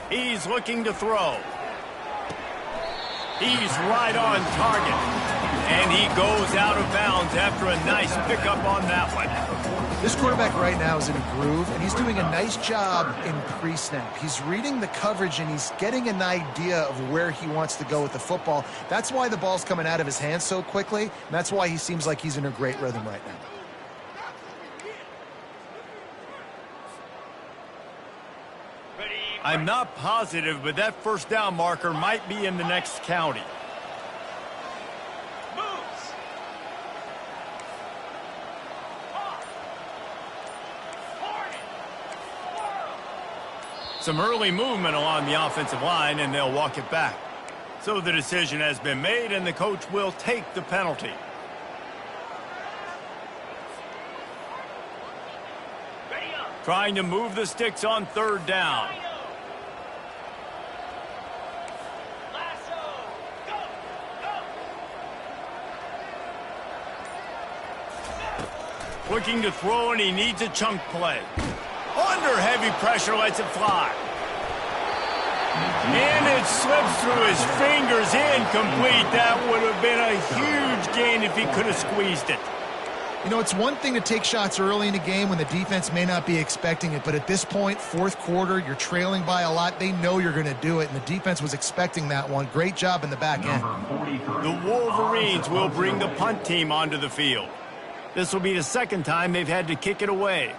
He's looking to throw. He's right on target. And he goes out of bounds after a nice pickup on that one. This quarterback right now is in a groove, and he's doing a nice job in pre-snap. He's reading the coverage, and he's getting an idea of where he wants to go with the football. That's why the ball's coming out of his hands so quickly, and that's why he seems like he's in a great rhythm right now. I'm not positive, but that first down marker might be in the next county. Some early movement along the offensive line, and they'll walk it back. So the decision has been made, and the coach will take the penalty. Trying to move the sticks on third down. Looking to throw, and he needs a chunk play. Under heavy pressure, lets it fly. And it slips through his fingers, incomplete. That would have been a huge gain if he could have squeezed it. You know, it's one thing to take shots early in the game when the defense may not be expecting it, but at this point, fourth quarter, you're trailing by a lot. They know you're going to do it, and the defense was expecting that one. Great job in the back end. The Wolverines will bring the punt team onto the field. This will be the second time they've had to kick it away.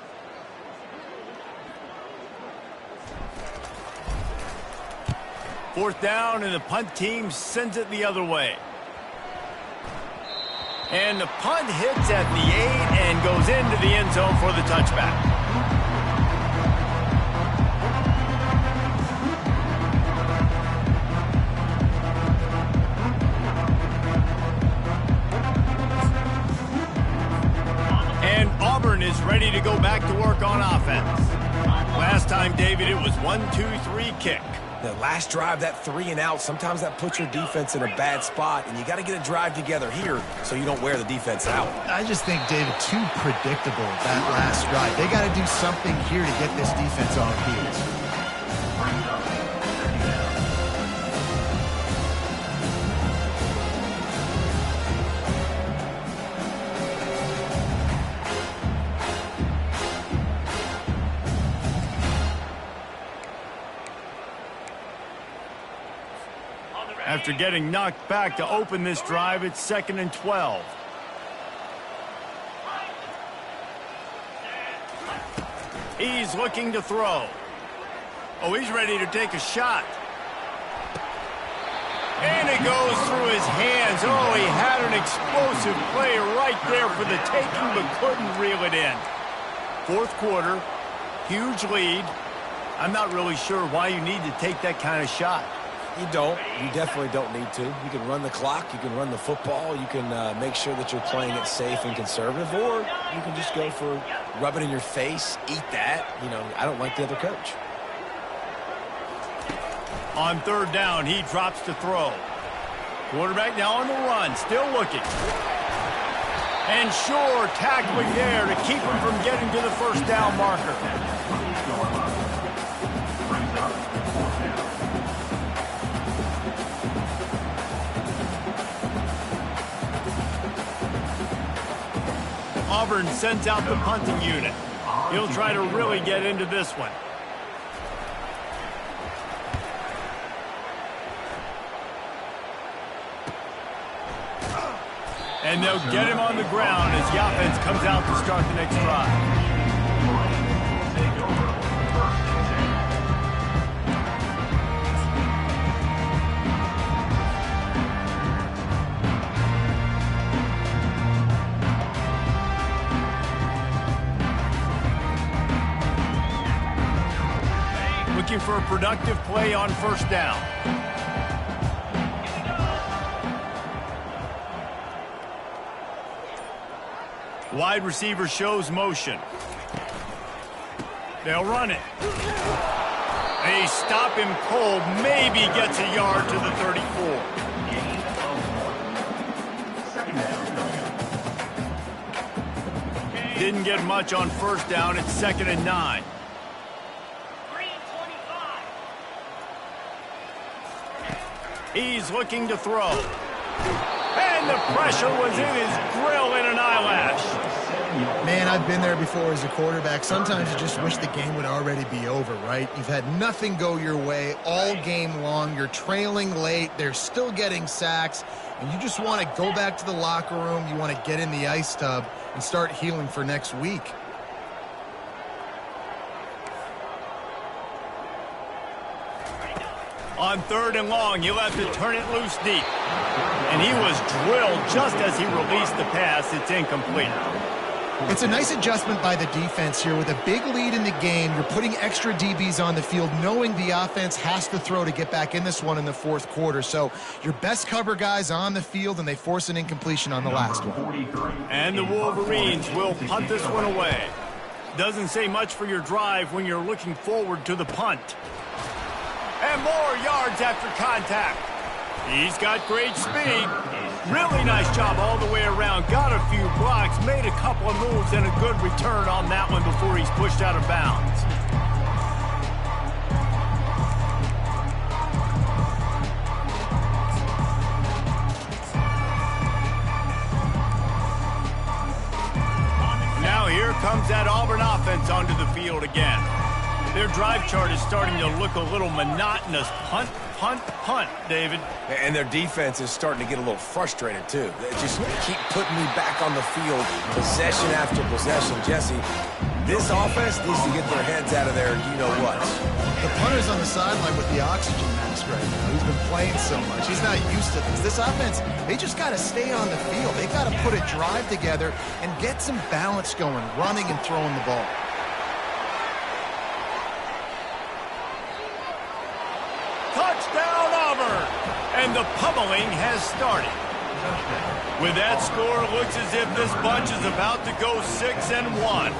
Fourth down, and the punt team sends it the other way. And the punt hits at the 8 and goes into the end zone for the touchback. back to work on offense. Last time, David, it was 1-2-3 kick. The last drive, that 3 and out, sometimes that puts your defense in a bad spot, and you got to get a drive together here so you don't wear the defense out. I just think, David, too predictable that last drive. They got to do something here to get this defense on their heels. After getting knocked back to open this drive, it's 2nd and 12. He's looking to throw. Oh, he's ready to take a shot. And it goes through his hands. Oh, he had an explosive play right there for the taking, but couldn't reel it in. 4th quarter, huge lead. I'm not really sure why you need to take that kind of shot. You don't. You definitely don't need to. You can run the clock. You can run the football. You can make sure that you're playing it safe and conservative, or you can just go for rub it in your face, eat that. You know, I don't like the other coach. On 3rd down, he drops to throw. Quarterback now on the run, still looking. And sure, tackling there to keep him from getting to the 1st down marker. Auburn sends out the punting unit. He'll try to really get into this one. And they'll get him on the ground as the offense comes out to start the next drive. Looking for a productive play on 1st down. Wide receiver shows motion. They'll run it. They stop him cold. Maybe gets a yard to the 34. Didn't get much on 1st down. It's 2nd and 9. He's looking to throw. And the pressure was in his grill in an eyelash. Man, I've been there before as a quarterback. Sometimes you just wish the game would already be over, right? You've had nothing go your way all game long. You're trailing late. They're still getting sacks. And you just want to go back to the locker room. You want to get in the ice tub and start healing for next week. On 3rd and long, he'll have to turn it loose deep. And he was drilled just as he released the pass. It's incomplete. It's a nice adjustment by the defense here. With a big lead in the game, you're putting extra DBs on the field, knowing the offense has to throw to get back in this one in the 4th quarter. So your best cover guys on the field, and they force an incompletion on the last one. And the Wolverines will punt this one away. Doesn't say much for your drive when you're looking forward to the punt. And more yards after contact. He's got great speed. Really nice job all the way around. Got a few blocks, made a couple of moves, and a good return on that one before he's pushed out of bounds. Now here comes that Auburn offense onto the field again. Their drive chart is starting to look a little monotonous. Punt, punt, punt, David. And their defense is starting to get a little frustrated, too. They just keep putting me back on the field, possession after possession. Jesse, this offense needs to get their heads out of there, you-know-what. The punter's on the sideline with the oxygen mask right now. He's been playing so much. He's not used to this. This offense, they just got to stay on the field. They got to put a drive together and get some balance going, running and throwing the ball. Touchdown, Auburn! And the pummeling has started. With that score, it looks as if this bunch is about to go 6-1.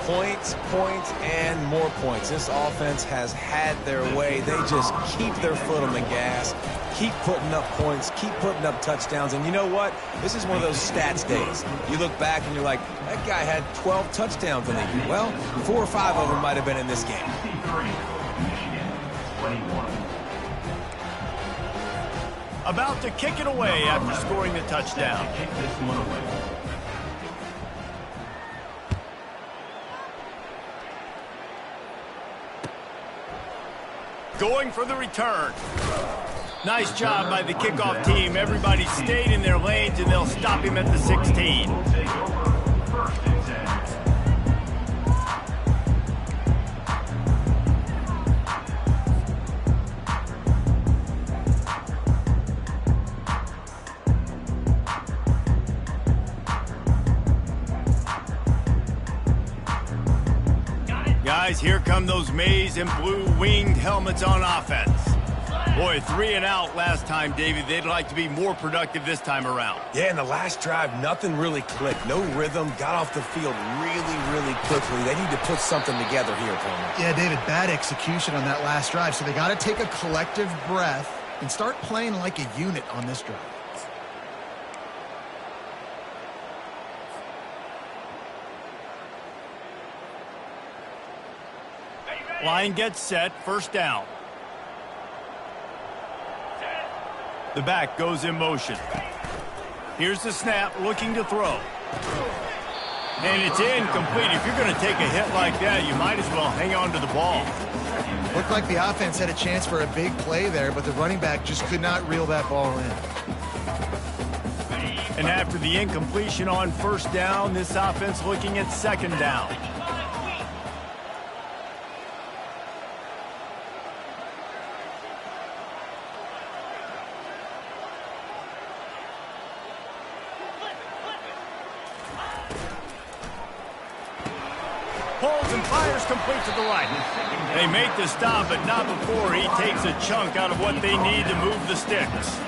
points, points, and more points. This offense has had their way. They just keep their foot on the gas, keep putting up points, keep putting up touchdowns. And you know what? This is one of those stats days. You look back and you're like, that guy had 12 touchdowns in the year. Well, 4 or 5 of them might have been in this game. Michigan, 21. About to kick it away after scoring the touchdown. Kick this one away. Going for the return. Nice job by the kickoff team. Everybody stayed in their lanes, and they'll stop him at the 16. Will take over. 1st and 10. Guys, here come those maize and blue winged helmets on offense. Boy, 3 and out last time, Davey. They'd like to be more productive this time around. Yeah, in the last drive, nothing really clicked. No rhythm, got off the field really quickly. They need to put something together here, Palmer. Yeah, David, bad execution on that last drive. So they got to take a collective breath and start playing like a unit on this drive. Line gets set, 1st down. The back goes in motion. Here's the snap, looking to throw. And it's incomplete. If you're going to take a hit like that, you might as well hang on to the ball. Looked like the offense had a chance for a big play there, but the running back just could not reel that ball in. And after the incompletion on 1st down, this offense looking at 2nd down. Pulls and fires complete to the right. They make the stop, but not before he takes a chunk out of what they need to move the sticks.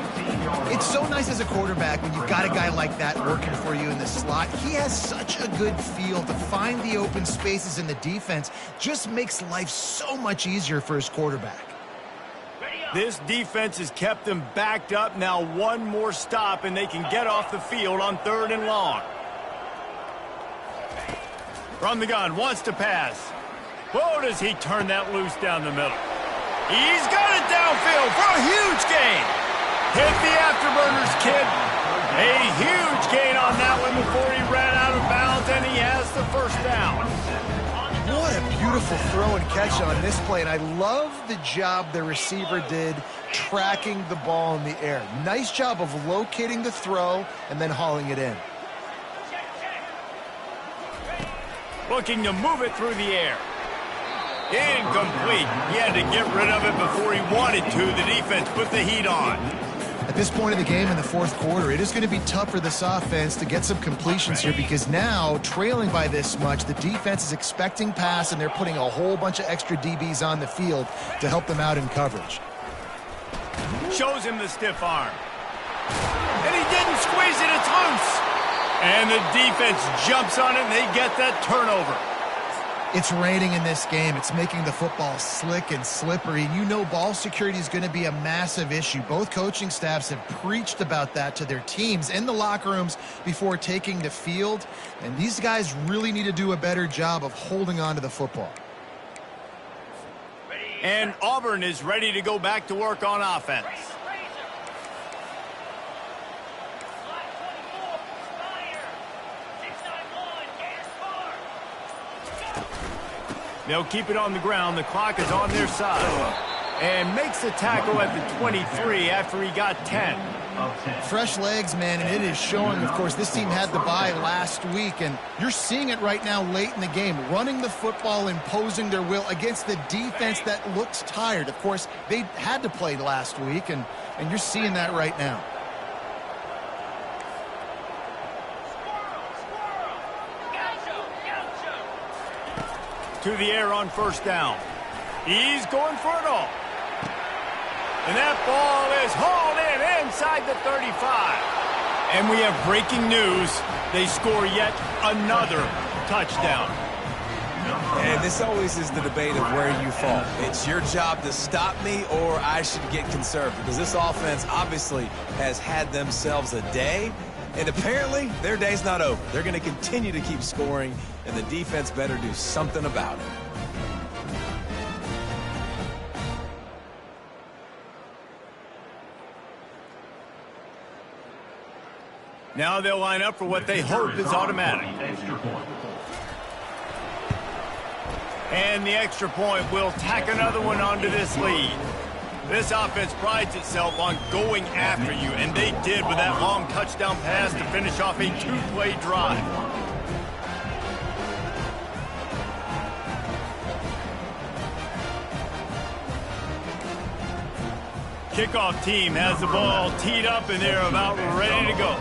It's so nice as a quarterback when you've got a guy like that working for you in the slot. He has such a good feel to find the open spaces in the defense. Just makes life so much easier for his quarterback. This defense has kept them backed up. Now one more stop, and they can get off the field on 3rd and long. From the gun, wants to pass. Whoa, does he turn that loose down the middle. He's got it downfield for a huge gain. Hit the afterburners, kid. A huge gain on that one before he ran out of bounds, and he has the 1st down. What a beautiful throw and catch on this play, and I love the job the receiver did tracking the ball in the air. Nice job of locating the throw and then hauling it in. Looking to move it through the air. Incomplete. He had to get rid of it before he wanted to. The defense put the heat on. At this point in the game in the 4th quarter, it is going to be tough for this offense to get some completions here because now, trailing by this much, the defense is expecting pass, and they're putting a whole bunch of extra DBs on the field to help them out in coverage. Shows him the stiff arm. And he didn't squeeze it. It's loose. And the defense jumps on it, and they get that turnover. It's raining in this game. It's making the football slick and slippery. You know ball security is going to be a massive issue. Both coaching staffs have preached about that to their teams in the locker rooms before taking the field. And these guys really need to do a better job of holding on to the football. And Auburn is ready to go back to work on offense. They'll keep it on the ground. The clock is on their side. And makes the tackle at the 23 after he got 10. Fresh legs, man, and it is showing. Of course, this team had the bye last week, and you're seeing it right now late in the game. Running the football, imposing their will against the defense that looks tired. Of course, they had to play last week, and you're seeing that right now. To the air on 1st down. He's going for it all. And that ball is hauled in inside the 35. And we have breaking news. They score yet another touchdown. And this always is the debate of where you fall. It's your job to stop me, or I should get conservative, because this offense obviously has had themselves a day, and apparently their day's not over. They're going to continue to keep scoring, and the defense better do something about it. Now they'll line up for what they hope is automatic. And the extra point will tack another one onto this lead. This offense prides itself on going after you, and they did with that long touchdown pass to finish off a two-play drive. Kickoff team has the ball teed up, and they're about ready to go.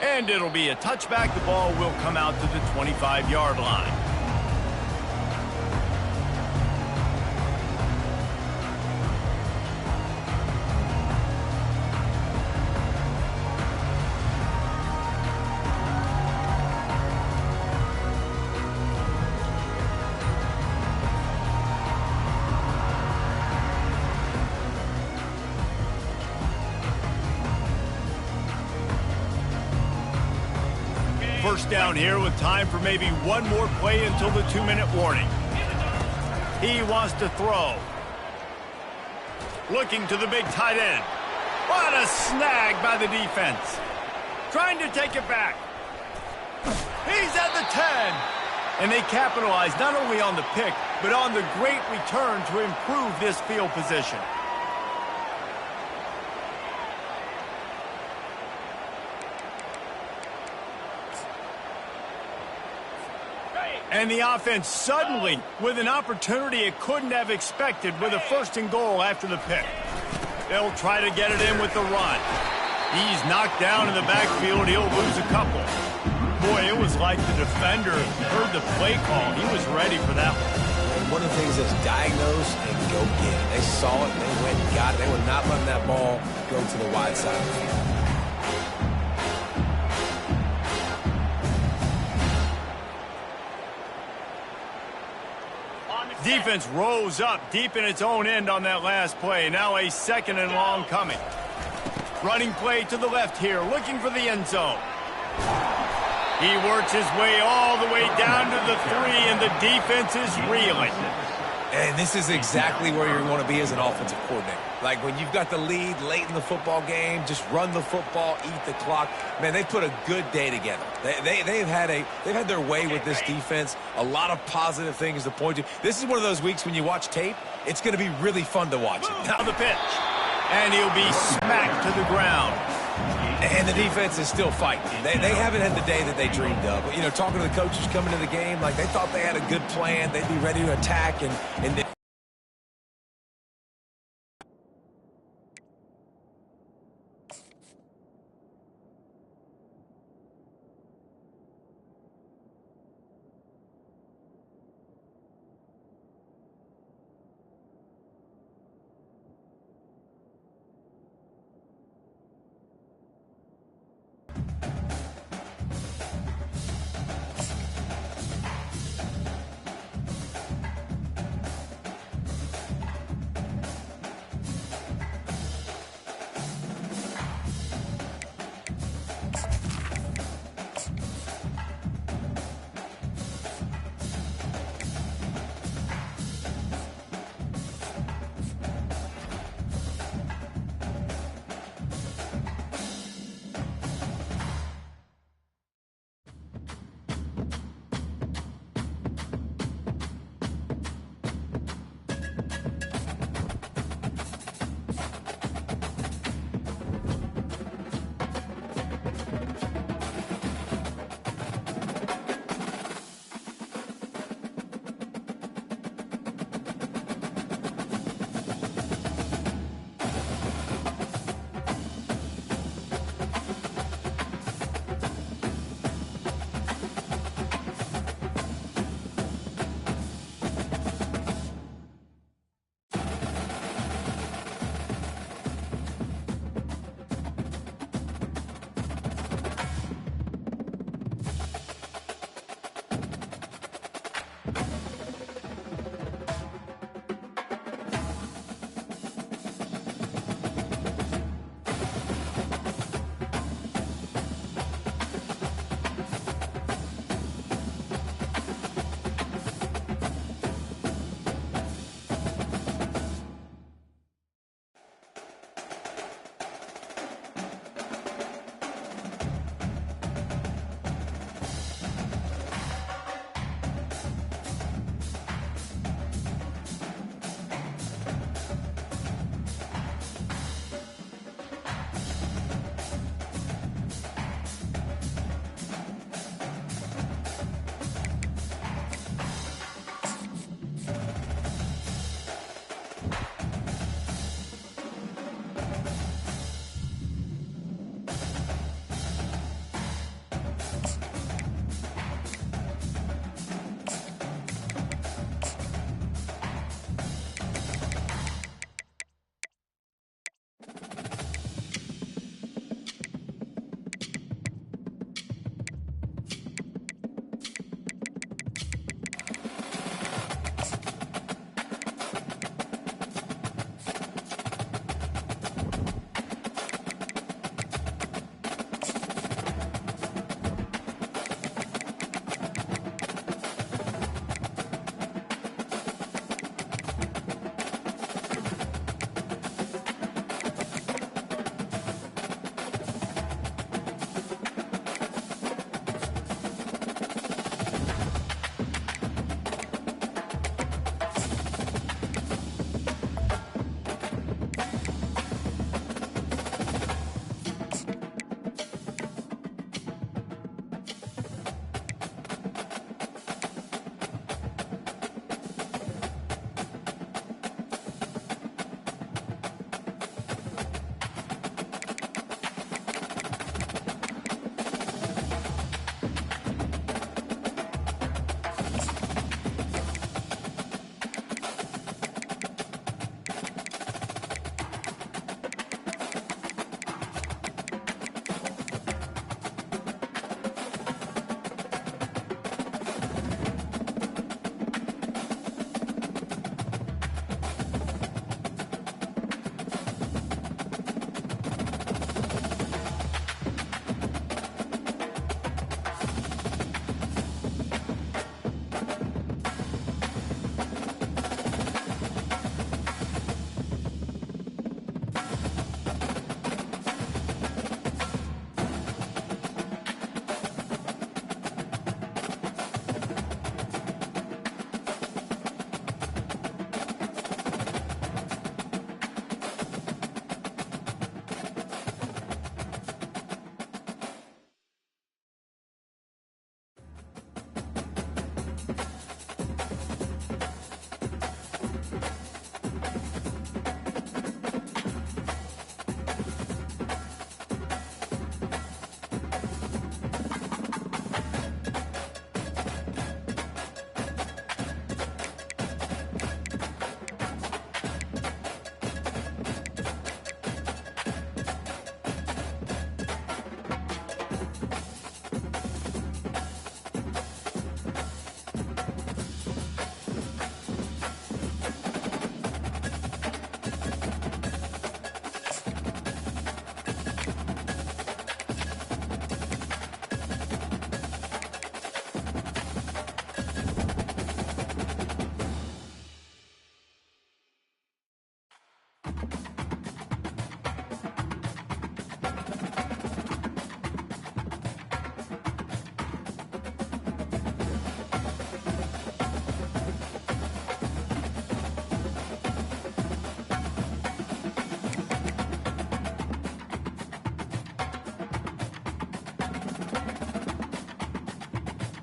And it'll be a touchback. The ball will come out to the 25-yard line. First down here with time for maybe one more play until the 2-minute warning. He wants to throw. Looking to the big tight end. What a snag by the defense. Trying to take it back. He's at the 10. And they capitalize not only on the pick, but on the great return to improve this field position. And the offense suddenly with an opportunity it couldn't have expected with a 1st and goal after the pick. They'll try to get it in with the run. He's knocked down in the backfield. He'll lose a couple. Boy, it was like the defender heard the play call. He was ready for that one. And one of the things is diagnose and go get it. They saw it. They went and got it. They were not letting that ball go to the wide side of the field. Defense rose up deep in its own end on that last play. Now a 2nd and long coming. Running play to the left here, looking for the end zone. He works his way all the way down to the 3, and the defense is reeling. And this is exactly where you're going to be as an offensive coordinator. Like when you've got the lead late in the football game, just run the football, eat the clock. Man, they put a good day together. They've had their way with this defense. A lot of positive things to point to. This is one of those weeks when you watch tape, it's going to be really fun to watch it. Now the pitch. And he'll be smacked to the ground. And the defense is still fighting. They haven't had the day that they dreamed of. You know, talking to the coaches coming to the game, like they thought they had a good plan. They'd be ready to attack, and